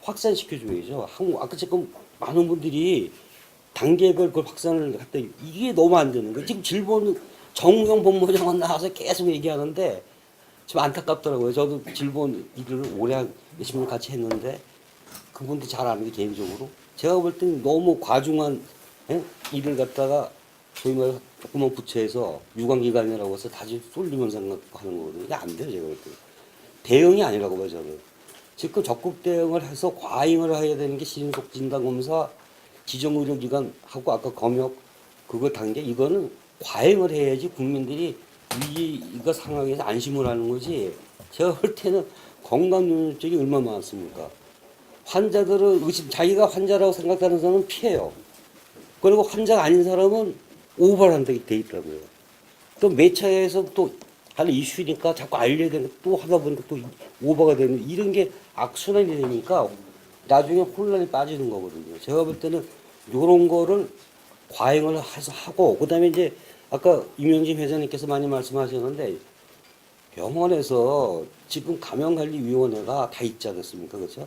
확산시켜줘야죠. 아까 지금 많은 분들이 단계별 그걸 확산을 했다. 이게 너무 안 되는 거예요. 지금 질본 정우영 본부장은 나와서 계속 얘기하는데 좀 안타깝더라고요. 저도 질본 일을 오래 몇십 년 같이 했는데 그분들 잘 아는 게 개인적으로 제가 볼 때는 너무 과중한 일을 갖다가 소위 말해서 조그만 부처에서 유관기관이라고 해서 다시 쏠리면서 하는 거거든요. 이게 안 돼요. 제가 볼 때. 대응이 아니라고 봐요. 저는. 지금 적극 대응을 해서 과잉을 해야 되는 게 신속 진단검사 지정의료기관하고 아까 검역 그거 단계 이거는 과잉을 해야지 국민들이 이거 상황에서 안심을 하는 거지. 제가 볼 때는 건강용역적이 얼마나 많습니까? 환자들은 자기가 환자라고 생각하는 사람은 피해요. 그리고 환자가 아닌 사람은 오버한다고 돼 있더라고요. 또 매차에서 또 하는 이슈니까 자꾸 알려야 되는 또 하다 보니까 또 오버가 되는 이런 게 악순환이 되니까 나중에 혼란이 빠지는 거거든요. 제가 볼 때는 이런 거를 과잉을 해서 하고 그다음에 이제 아까 임영진 회장님께서 많이 말씀하셨는데 병원에서 지금 감염관리위원회가 다 있지 않습니까? 그렇죠?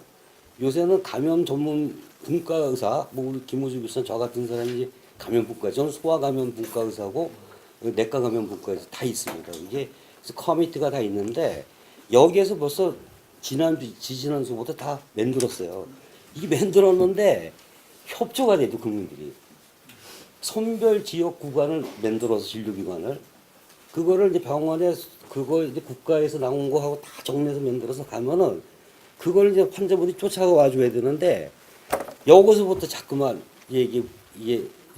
요새는 감염 전문 분과 의사, 뭐 우리 김호주 교수는 저 같은 사람이 이제 감염분과, 저는 소아감염분과 의사고 내과 감염분과 의사 다 있습니다. 이게 커미티가 다 있는데 여기에서 벌써 지지난주보다 다 만들었어요. 이게 만들었는데 협조가 돼도 국민들이 선별 지역 구간을 만들어서 진료기관을 그거를 이제 병원에 그거 이제 국가에서 나온 거하고 다 정리해서 만들어서 가면은 그걸 이제 환자분이 쫓아와 줘야 되는데 여기서부터 자꾸만 이게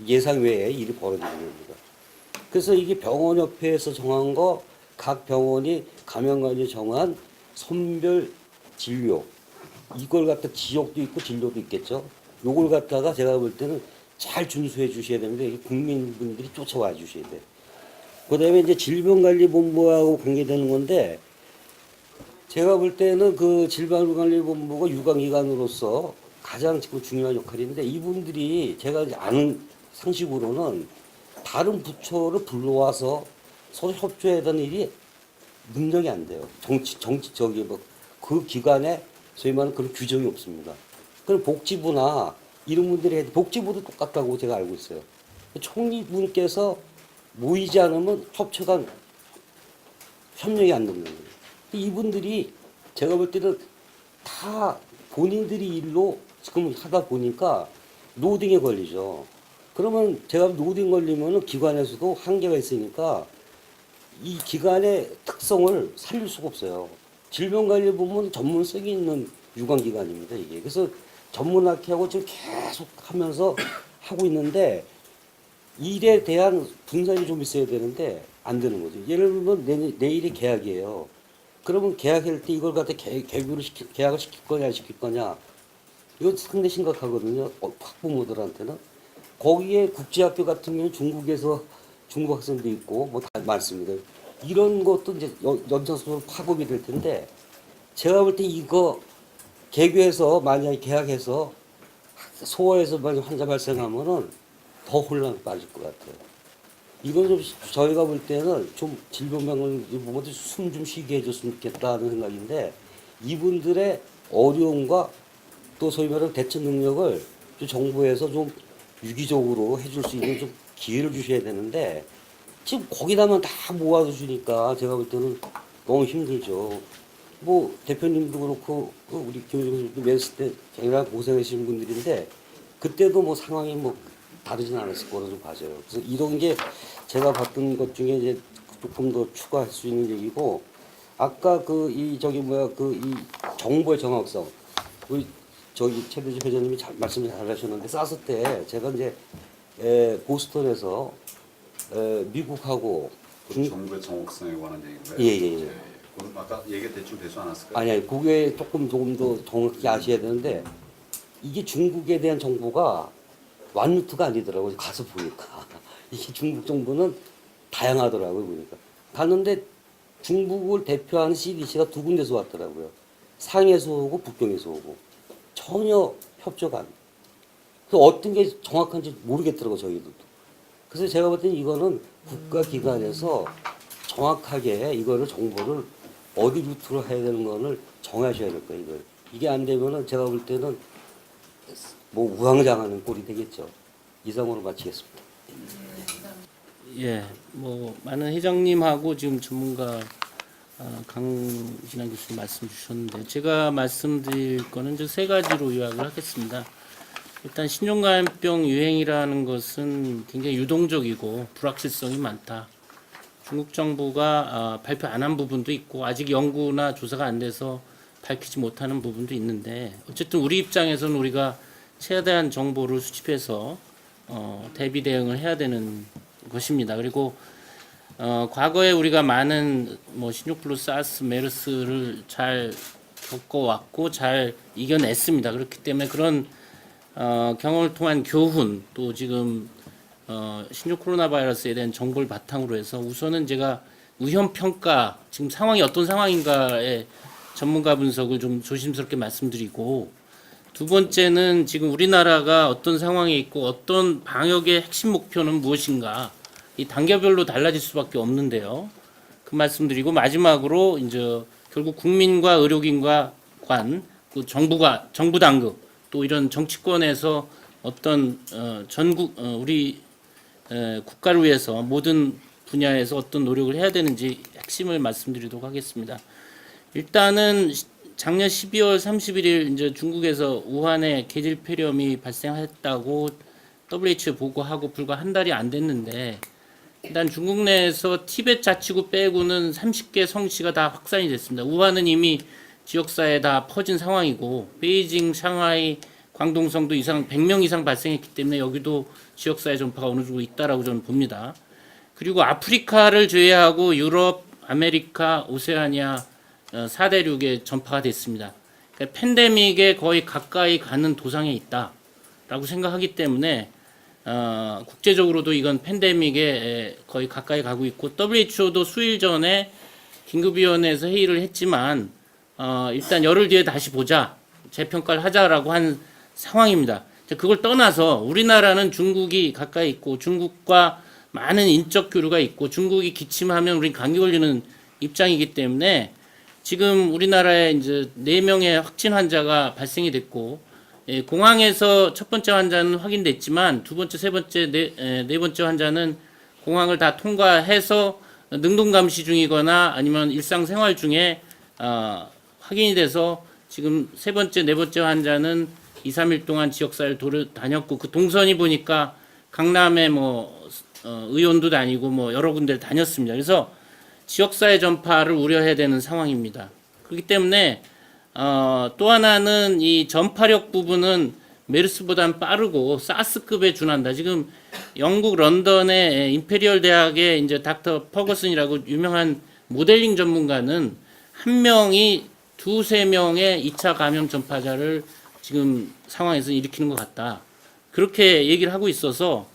예상 외에 일이 벌어지는 겁니다. 그래서 이게 병원협회에서 정한 거 각 병원이 감염관리 정한 선별 진료 이걸 갖다 지역도 있고 진료도 있겠죠. 요걸 갖다가 제가 볼 때는 잘 준수해 주셔야 되는데 국민분들이 쫓아와 주셔야 돼요. 그다음에 이제 질병관리본부하고 관계되는 건데 제가 볼 때는 그 질병관리본부가 유관기관으로서 가장 지금 중요한 역할인데 이분들이 제가 아는 상식으로는 다른 부처를 불러와서 서로 협조해야 되는 일이 능력이 안 돼요. 저기 뭐 그 기관에 소위 말하는 그런 규정이 없습니다. 그럼 복지부나 이런 분들이 해도 복지부도 똑같다고 제가 알고 있어요. 총리분께서 모이지 않으면 협력이 안 되는 거예요. 이분들이 제가 볼 때는 다 본인들이 일로 지금 하다 보니까 노딩에 걸리죠. 그러면 제가 노딩 걸리면은 기관에서도 한계가 있으니까 이 기관의 특성을 살릴 수가 없어요. 질병관리본부는 전문성이 있는 유관기관입니다, 이게. 그래서 전문학회하고 지금 계속 하면서 하고 있는데 일에 대한 분산이 좀 있어야 되는데 안 되는 거죠. 예를 들면 내일이 계약이에요. 그러면 계약할 때 이걸 갖다 계약을 시킬 거냐 안 시킬 거냐 이거 상당히 심각하거든요. 학부모들한테는. 거기에 국제학교 같은 경우는 중국에서 중국 학생도 있고 뭐 다 많습니다. 이런 것도 이제 연장선으로 파급이 될 텐데 제가 볼 때 이거 개교해서 만약에 계약해서 소아에서 만약 환자 발생하면은 더 혼란에 빠질 것 같아요. 이건 좀 저희가 볼 때는 좀 질병병을 보면 숨 좀 쉬게 해줬으면 좋겠다는 생각인데 이분들의 어려움과 또 소위 말하는 대처 능력을 좀 정부에서 좀 유기적으로 해줄 수 있는 좀 기회를 주셔야 되는데 지금 거기다만 다 모아서 주니까 제가 볼 때는 너무 힘들죠. 뭐 대표님도 그렇고 우리 교수님도 냈을 때 굉장히 고생하신 분들인데 그때도 뭐 상황이 뭐 다르진 않았을 거라고 좀 봐져요. 그래서 이런 게 제가 봤던 것 중에 이제 조금 더 추가할 수 있는 얘기고 아까 그 이 정보의 정확성 우리 저기 최대주 회장님이 말씀 잘하셨는데 사스 때 제가 이제 보스턴에서 미국하고 그 정부의 정확성에 관한 얘기인가요? 예. 그건 아까 얘기 대충 되지 않았을까요? 아니 그게 조금 더 정확히 아셔야 되는데 이게 중국에 대한 정보가 완루트가 아니더라고요. 가서 보니까 이게 중국 정부는 다양하더라고요. 보니까 갔는데 중국을 대표하는 CDC가 두 군데서 왔더라고요. 상해에서 오고 북경에서 오고 전혀 협조가 안. 그 어떤 게 정확한지 모르겠더라고 저희도. 그래서 제가 볼 때는 이거는 국가기관에서 정확하게 이거를 정보를 어디 루트로 해야 되는 거를 정하셔야 될 거예요. 이게 안 되면은 제가 볼 때는 뭐 우왕좌왕하는 꼴이 되겠죠. 이상으로 마치겠습니다. 예, 뭐 많은 회장님하고 지금 전문가 강진환 교수님 말씀 주셨는데 제가 말씀드릴 거는 이제 세 가지로 요약을 하겠습니다. 일단 신종감염병 유행이라는 것은 굉장히 유동적이고 불확실성이 많다. 중국 정부가 발표 안 한 부분도 있고 아직 연구나 조사가 안 돼서 밝히지 못하는 부분도 있는데 어쨌든 우리 입장에서는 우리가 최대한 정보를 수집해서 대비 대응을 해야 되는 것입니다. 그리고 과거에 우리가 많은 뭐 신종플루, 사스, 메르스를 잘 겪어왔고 잘 이겨냈습니다. 그렇기 때문에 그런 경험을 통한 교훈 또 지금 신종 코로나 바이러스에 대한 정보를 바탕으로 해서 우선은 제가 위험 평가 지금 상황이 어떤 상황인가의 전문가 분석을 좀 조심스럽게 말씀드리고 두 번째는 지금 우리나라가 어떤 상황에 있고 어떤 방역의 핵심 목표는 무엇인가 이 단계별로 달라질 수밖에 없는데요. 그 말씀드리고 마지막으로 이제 결국 국민과 의료진과 그 정부 당국 또 이런 정치권에서 어떤 전국 우리 국가를 위해서 모든 분야에서 어떤 노력을 해야 되는지 핵심을 말씀드리도록 하겠습니다. 일단은 작년 12월 31일 이제 중국에서 우한에 계질 폐렴이 발생했다고 WHO 보고하고 불과 한 달이 안 됐는데 일단 중국 내에서 티벳 자치구 빼고는 30개 성시가 다 확산이 됐습니다. 우한은 이미 지역사회에 다 퍼진 상황이고 베이징, 샹하이, 광동성도 100명 이상 발생했기 때문에 여기도 지역사회 전파가 어느 정도 있다라고 저는 봅니다. 그리고 아프리카를 제외하고 유럽, 아메리카, 오세아니아 4대륙에 전파가 됐습니다. 그러니까 팬데믹에 거의 가까이 가는 도상에 있다라고 생각하기 때문에 국제적으로도 이건 팬데믹에 거의 가까이 가고 있고 WHO도 수일 전에 긴급위원회에서 회의를 했지만 일단 열흘 뒤에 다시 보자 재평가를 하자라고 한 상황입니다. 그걸 떠나서 우리나라는 중국이 가까이 있고 중국과 많은 인적 교류가 있고 중국이 기침하면 우린 감기 걸리는 입장이기 때문에 지금 우리나라에 이제 4명의 확진 환자가 발생이 됐고 공항에서 첫 번째 환자는 확인됐지만 두 번째, 세 번째, 네 번째 환자는 공항을 다 통과해서 능동 감시 중이거나 아니면 일상생활 중에 확인이 돼서 지금 세 번째, 네 번째 환자는 2, 3일 동안 지역사회를 다녔고 그 동선이 보니까 강남에 뭐 의원도 다니고 뭐 여러 군데를 다녔습니다. 그래서 지역사회 전파를 우려해야 되는 상황입니다. 그렇기 때문에 또 하나는 이 전파력 부분은 메르스보다는 빠르고 사스급에 준한다. 지금 영국 런던의 임페리얼 대학의 이제 닥터 퍼거슨이라고 유명한 모델링 전문가는 한 명이 두세 명의 2차 감염 전파자를 지금 상황에서 일으키는 것 같다. 그렇게 얘기를 하고 있어서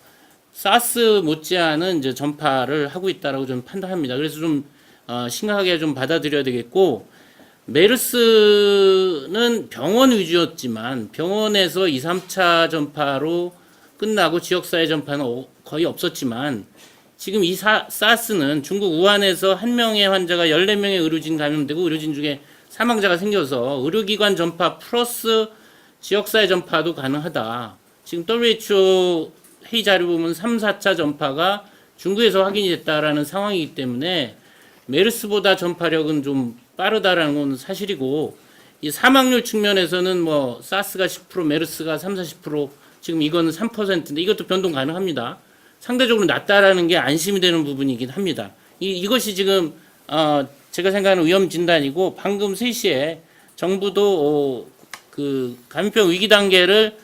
사스 못지않은 이제 전파를 하고 있다라고 저는 판단합니다. 그래서 좀 심각하게 좀 받아들여야 되겠고, 메르스는 병원 위주였지만 병원에서 2, 3차 전파로 끝나고 지역사회 전파는 거의 없었지만, 지금 이 사스는 중국 우한에서 한 명의 환자가 14명의 의료진 감염되고 의료진 중에 사망자가 생겨서 의료기관 전파 플러스 지역사회 전파도 가능하다. 지금 WHO 회의 자료 보면 3, 4차 전파가 중국에서 확인이 됐다라는 상황이기 때문에 메르스보다 전파력은 좀 빠르다라는 건 사실이고, 이 사망률 측면에서는 뭐 사스가 10%, 메르스가 3, 40%, 지금 이거는 3%인데 이것도 변동 가능합니다. 상대적으로 낮다라는 게 안심이 되는 부분이긴 합니다. 이것이 지금 제가 생각하는 위험 진단이고, 방금 3시에 정부도 그 감염병 위기 단계를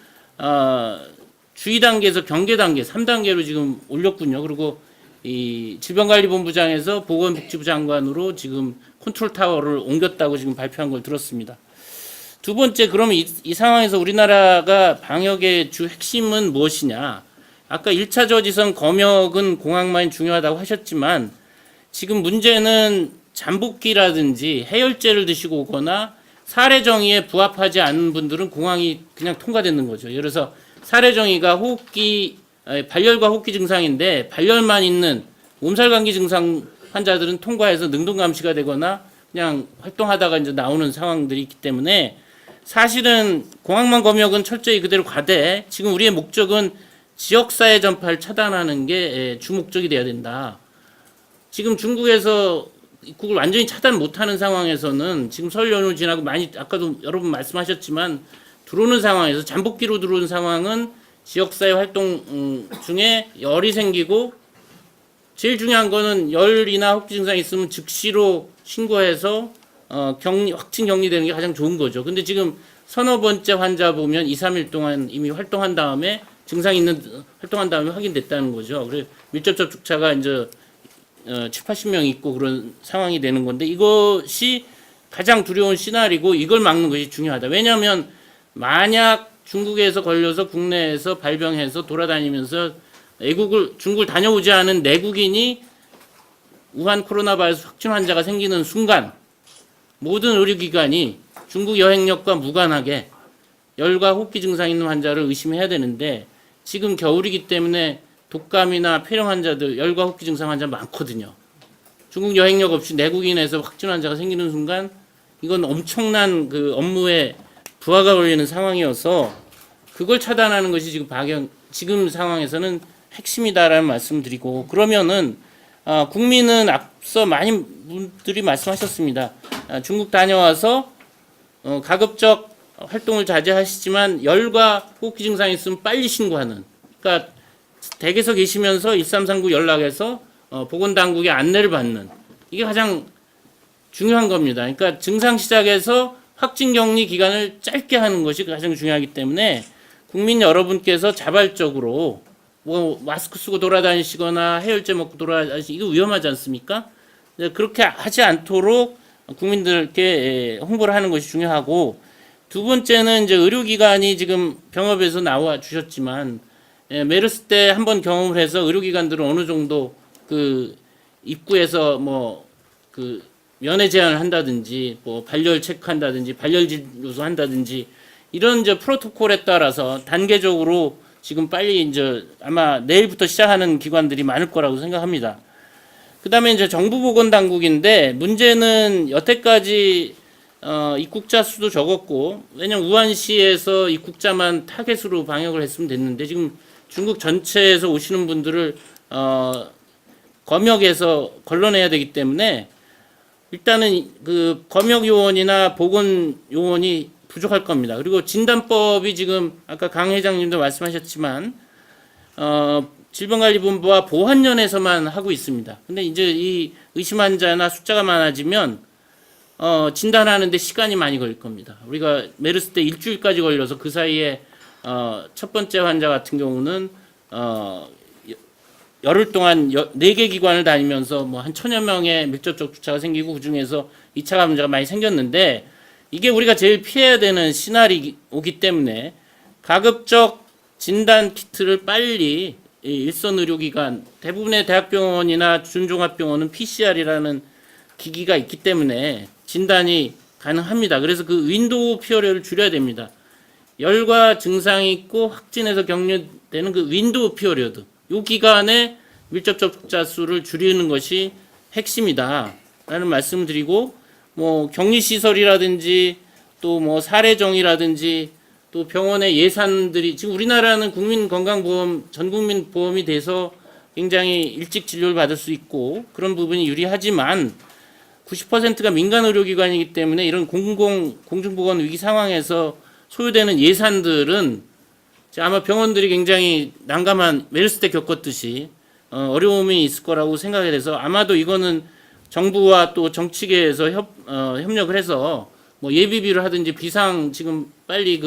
주의 단계에서 경계 단계 3단계로 지금 올렸군요. 그리고 이 질병관리본부장에서 보건복지부 장관으로 지금 컨트롤 타워를 옮겼다고 지금 발표한 걸 들었습니다. 두 번째, 그러면 이 상황에서 우리나라가 방역의 주 핵심은 무엇이냐? 아까 1차 저지선 검역은 공항만이 중요하다고 하셨지만, 지금 문제는 잠복기라든지 해열제를 드시고 오거나 사례 정의에 부합하지 않는 분들은 공항이 그냥 통과되는 거죠. 예를 들어서 사례 정의가 발열과 호흡기 증상인데 발열만 있는 몸살감기 증상 환자들은 통과해서 능동 감시가 되거나 그냥 활동하다가 이제 나오는 상황들이 있기 때문에, 사실은 공항만 검역은 철저히 그대로 가되 지금 우리의 목적은 지역사회 전파를 차단하는 게 주목적이 돼야 된다. 지금 중국에서 입국을 완전히 차단 못하는 상황에서는 지금 설 연휴 지나고 많이, 아까도 여러분 말씀하셨지만 들어오는 상황에서 잠복기로 들어오는 상황은 지역사회 활동 중에 열이 생기고, 제일 중요한 거는 열이나 호흡기 증상이 있으면 즉시로 신고해서 확진 격리되는 게 가장 좋은 거죠. 근데 지금 서너 번째 환자 보면 2, 3일 동안 이미 활동한 다음에 증상이 활동한 다음에 확인됐다는 거죠. 그래서 밀접 접촉자가 이제 7, 80명 있고 그런 상황이 되는 건데, 이것이 가장 두려운 시나리오고 이걸 막는 것이 중요하다. 왜냐하면 만약 중국에서 걸려서 국내에서 발병해서 돌아다니면서 중국을 다녀오지 않은 내국인이 우한 코로나 바이러스 확진 환자가 생기는 순간 모든 의료기관이 중국 여행력과 무관하게 열과 호흡기 증상 있는 환자를 의심해야 되는데, 지금 겨울이기 때문에 독감이나 폐렴 환자들, 열과 호흡기 증상 환자 많거든요. 중국 여행력 없이 내국인에서 확진 환자가 생기는 순간 이건 엄청난 그 업무에 부하가 걸리는 상황이어서 그걸 차단하는 것이 지금 상황에서는 핵심이다라는 말씀을 드리고, 그러면은 국민은 앞서 많은 분들이 말씀하셨습니다. 중국 다녀와서 가급적 활동을 자제하시지만 열과 호흡기 증상이 있으면 빨리 신고하는, 그러니까 댁에서 계시면서 1339 연락해서 보건당국의 안내를 받는, 이게 가장 중요한 겁니다. 그러니까 증상 시작에서 확진 격리 기간을 짧게 하는 것이 가장 중요하기 때문에 국민 여러분께서 자발적으로 뭐 마스크 쓰고 돌아다니시거나 해열제 먹고 돌아다니시, 이거 위험하지 않습니까? 그렇게 하지 않도록 국민들께 홍보를 하는 것이 중요하고, 두 번째는 이제 의료기관이 지금 병업에서 나와 주셨지만, 메르스 때 한번 경험을 해서 의료기관들은 어느 정도 그 입구에서 뭐 그 면회 제한을 한다든지 뭐 발열 체크한다든지 발열 진료소 한다든지 이런 이제 프로토콜에 따라서 단계적으로 지금 빨리 이제 아마 내일부터 시작하는 기관들이 많을 거라고 생각합니다. 그다음에 이제 정부 보건 당국인데, 문제는 여태까지 입국자 수도 적었고, 왜냐면 우한시에서 입국자만 타겟으로 방역을 했으면 됐는데, 지금 중국 전체에서 오시는 분들을 검역에서 걸러내야 되기 때문에 일단은 그 검역 요원이나 보건 요원이 부족할 겁니다. 그리고 진단법이 지금 아까 강 회장님도 말씀하셨지만 질병관리본부와 보안연에서만 하고 있습니다. 근데 이제 이 의심 환자나 숫자가 많아지면 진단하는데 시간이 많이 걸릴 겁니다. 우리가 메르스 때 일주일까지 걸려서 그 사이에 첫 번째 환자 같은 경우는 열흘 동안 4개 기관을 다니면서 뭐 한 1000여 명의 밀접적 주차가 생기고 그중에서 2차 감염자가 많이 생겼는데 이게 우리가 제일 피해야 되는 시나리오이기 때문에 가급적 진단 키트를 빨리 일선 의료기관 대부분의 대학병원이나 준종합병원은 PCR이라는 기기가 있기 때문에 진단이 가능합니다. 그래서 그 윈도우 피어리어를 줄여야 됩니다. 열과 증상이 있고 확진해서 격리되는 그 윈도우 피어리어드 이 기간에 밀접 접촉자 수를 줄이는 것이 핵심이다 라는 말씀을 드리고 뭐 격리시설이라든지 또 뭐 사례정이라든지 또 병원의 예산들이 지금 우리나라는 국민건강보험 전국민 보험이 돼서 굉장히 일찍 진료를 받을 수 있고 그런 부분이 유리하지만 90%가 민간 의료기관이기 때문에 이런 공중보건 위기 상황에서 소요되는 예산들은 아마 병원들이 굉장히 난감한 메르스 때 겪었듯이 어려움이 있을 거라고 생각이 돼서 아마도 이거는 정부와 또 정치계에서 협력을 해서 뭐 예비비를 하든지 비상 지금 빨리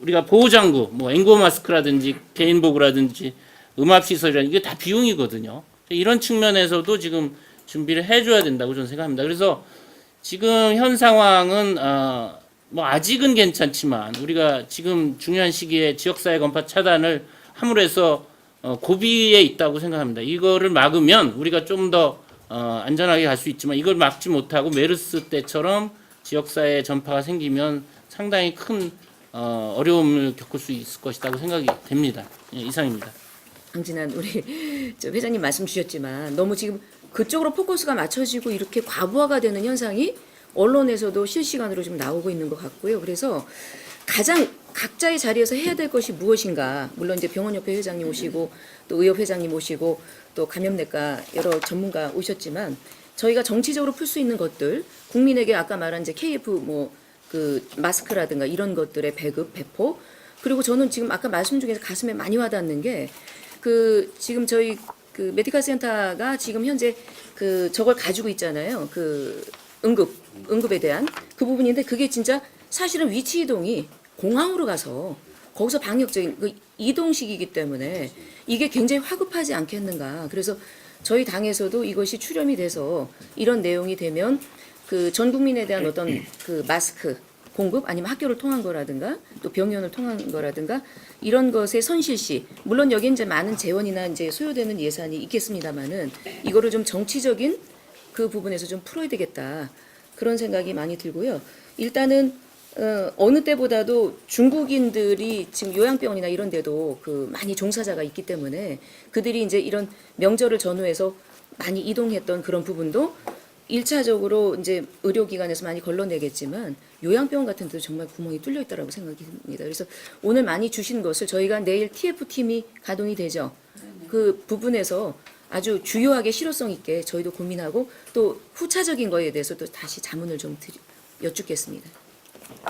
우리가 보호장구 뭐 앵고 마스크라든지 개인복이라든지 음압시설이라든지 이게 다 비용이거든요. 이런 측면에서도 지금 준비를 해줘야 된다고 저는 생각합니다. 그래서 지금 현 상황은 뭐 아직은 괜찮지만 우리가 지금 중요한 시기에 지역사회 전파 차단을 함으로 해서 고비에 있다고 생각합니다. 이거를 막으면 우리가 좀 더 안전하게 갈 수 있지만 이걸 막지 못하고 메르스 때처럼 지역사회 전파가 생기면 상당히 큰 어려움을 겪을 수 있을 것이라고 생각이 됩니다. 예, 이상입니다. 강진환 우리 저 회장님 말씀 주셨지만 너무 지금 그쪽으로 포커스가 맞춰지고 이렇게 과부하가 되는 현상이 언론에서도 실시간으로 좀 나오고 있는 것 같고요. 그래서 가장 각자의 자리에서 해야 될 것이 무엇인가. 물론 이제 병원협회 회장님 오시고 또 의협 회장님 오시고 또 감염내과 여러 전문가 오셨지만 저희가 정치적으로 풀 수 있는 것들 국민에게 아까 말한 이제 KF 뭐 그 마스크라든가 이런 것들의 배급 배포 그리고 저는 지금 아까 말씀 중에서 가슴에 많이 와닿는 게 그 지금 저희 그 메디컬 센터가 지금 현재 그 저걸 가지고 있잖아요. 그 응급에 대한 그 부분인데 그게 진짜 사실은 위치 이동이 공항으로 가서 거기서 방역적인 그 이동식이기 때문에 이게 굉장히 화급하지 않겠는가. 그래서 저희 당에서도 이것이 출연이 돼서 이런 내용이 되면 그 전 국민에 대한 어떤 그 마스크 공급 아니면 학교를 통한 거라든가 또 병원을 통한 거라든가 이런 것의 선실시 물론 여기 이제 많은 재원이나 이제 소요되는 예산이 있겠습니다만은 이거를 좀 정치적인 그 부분에서 좀 풀어야 되겠다 그런 생각이 많이 들고요. 일단은 어느 때보다도 중국인들이 지금 요양병원이나 이런 데도 그 많이 종사자가 있기 때문에 그들이 이제 이런 명절을 전후해서 많이 이동했던 그런 부분도 1차적으로 이제 의료기관에서 많이 걸러내겠지만 요양병원 같은 데도 정말 구멍이 뚫려 있다라고 생각이 듭니다. 그래서 오늘 많이 주신 것을 저희가 내일 TF팀이 가동이 되죠. 그 부분에서 아주 주요하게 실효성 있게 저희도 고민하고 또 후차적인 거에 대해서도 다시 자문을 좀 여쭙겠습니다.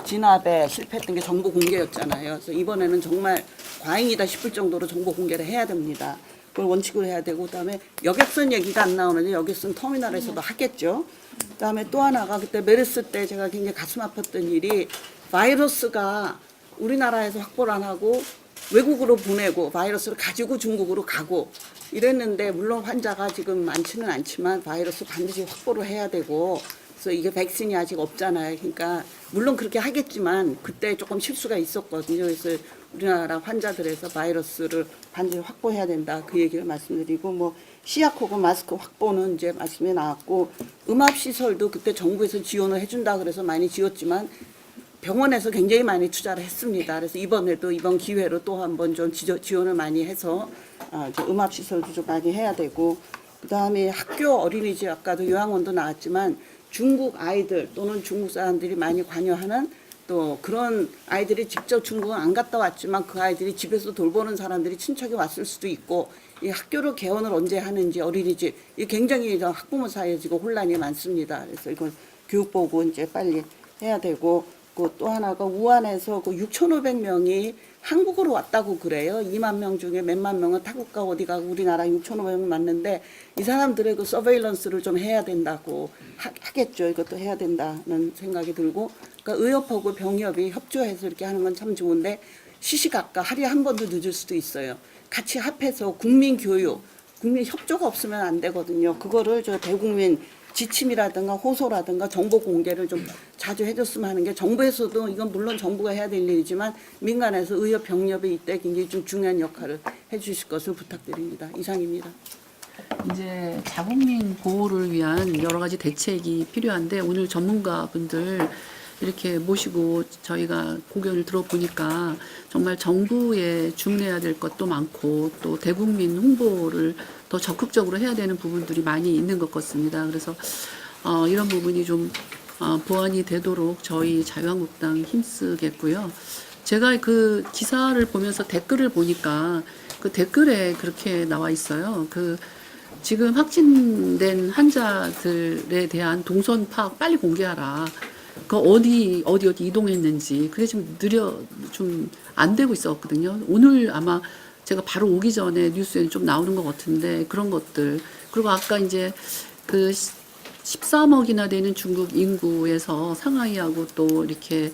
진압에 실패했던 게 정보 공개였잖아요. 그래서 이번에는 정말 과잉이다 싶을 정도로 정보 공개를 해야 됩니다. 그걸 원칙으로 해야 되고 그다음에 여객선 얘기가 안 나오는데 여객선 터미널에서도 하겠죠. 그다음에 또 하나가 그때 메르스 때 제가 굉장히 가슴 아팠던 일이 바이러스가 우리나라에서 확보를 안 하고 외국으로 보내고 바이러스를 가지고 중국으로 가고 이랬는데 물론 환자가 지금 많지는 않지만 바이러스 반드시 확보를 해야 되고 그래서 이게 백신이 아직 없잖아요. 그러니까 물론 그렇게 하겠지만 그때 조금 실수가 있었거든요. 그래서 우리나라 환자들에서 바이러스를 반드시 확보해야 된다. 그 얘기를 말씀드리고 뭐 시약호흡 마스크 확보는 이제 말씀이 나왔고 음압시설도 그때 정부에서 지원을 해준다 그래서 많이 지었지만 병원에서 굉장히 많이 투자를 했습니다. 그래서 이번에도 이번 기회로 또 한번 좀 지원을 많이 해서 음압시설도 좀 많이 해야 되고 그다음에 학교 어린이집 아까도 요양원도 나왔지만 중국 아이들 또는 중국 사람들이 많이 관여하는 또 그런 아이들이 직접 중국은 안 갔다 왔지만 그 아이들이 집에서 돌보는 사람들이 친척이 왔을 수도 있고 이 학교를 개원을 언제 하는지 어린이집 이 굉장히 학부모 사이에 지금 혼란이 많습니다. 그래서 이건 교육보고 이제 빨리 해야 되고 또 하나가 우한에서 그 6,500명이 한국으로 왔다고 그래요. 2만 명 중에 몇만 명은 타국가 어디가 우리나라 6,500명 맞는데 이 사람들의 그 서베일런스를 좀 해야 된다고 하겠죠. 이것도 해야 된다는 생각이 들고, 그러니까 의협하고 병협이 협조해서 이렇게 하는 건 참 좋은데 시시각각 하루에 한 번도 늦을 수도 있어요. 같이 합해서 국민 교육, 국민 협조가 없으면 안 되거든요. 그거를 저 대국민 지침이라든가 호소라든가 정보 공개를 좀 자주 해줬으면 하는 게, 정부에서도 이건 물론 정부가 해야 될 일이지만 민간에서 의협 병협이 이때 굉장히 좀 중요한 역할을 해주실 것을 부탁드립니다. 이상입니다. 이제 자국민 보호를 위한 여러 가지 대책이 필요한데, 오늘 전문가분들 이렇게 모시고 저희가 고견을 들어보니까 정말 정부에 주문해야 될 것도 많고 또 대국민 홍보를 더 적극적으로 해야 되는 부분들이 많이 있는 것 같습니다. 그래서 이런 부분이 좀 보완이 되도록 저희 자유한국당 힘쓰겠고요. 제가 그 기사를 보면서 댓글을 보니까 그 댓글에 그렇게 나와 있어요. 그 지금 확진된 환자들에 대한 동선 파악 빨리 공개하라. 그 어디 이동했는지 그게 좀 좀 안 되고 있었거든요. 오늘 아마 제가 바로 오기 전에 뉴스에 좀 나오는 것 같은데, 그런 것들. 그리고 아까 이제 그 13억이나 되는 중국 인구에서 상하이하고 또 이렇게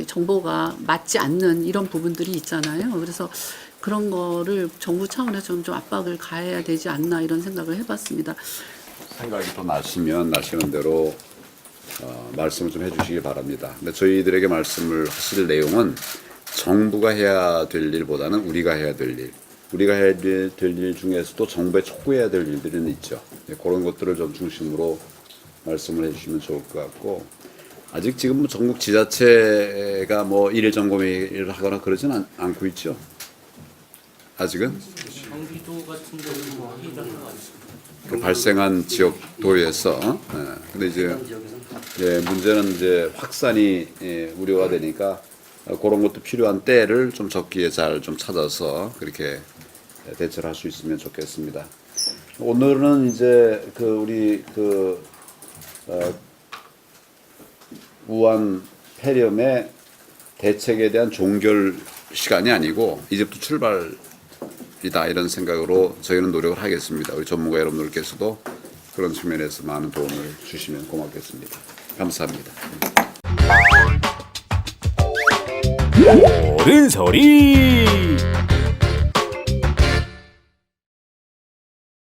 정보가 맞지 않는 이런 부분들이 있잖아요. 그래서 그런 거를 정부 차원에서 좀 압박을 가해야 되지 않나 이런 생각을 해봤습니다. 생각이 더 나시면 나시는 대로 말씀을 좀 해주시기 바랍니다. 근데 저희들에게 말씀을 하실 내용은 정부가 해야 될 일보다는 우리가 해야 될 일, 우리가 해야 될 일 중에서도 정부에 촉구해야 될 일들은 있죠. 그런 것들을 좀 중심으로 말씀을 해주시면 좋을 것 같고, 아직 지금 뭐 전국 지자체가 뭐 일일 점검을 하거나 그러지는 않고 있죠. 아직은 경기도 같은 데는 뭐 하기는 것 같습니다. 그 발생한 지역도에서. 근데 이제 문제는 이제 확산이 우려가 되니까 그런 것도 필요한 때를 좀 적기에 잘 좀 찾아서 그렇게 대처를 할 수 있으면 좋겠습니다. 오늘은 이제 그 우리 그 우한 폐렴의 대책에 대한 종결 시간이 아니고 이제부터 출발이다, 이런 생각으로 저희는 노력을 하겠습니다. 우리 전문가 여러분들께서도 그런 측면에서 많은 도움을 주시면 고맙겠습니다. 감사합니다. 옳은 소리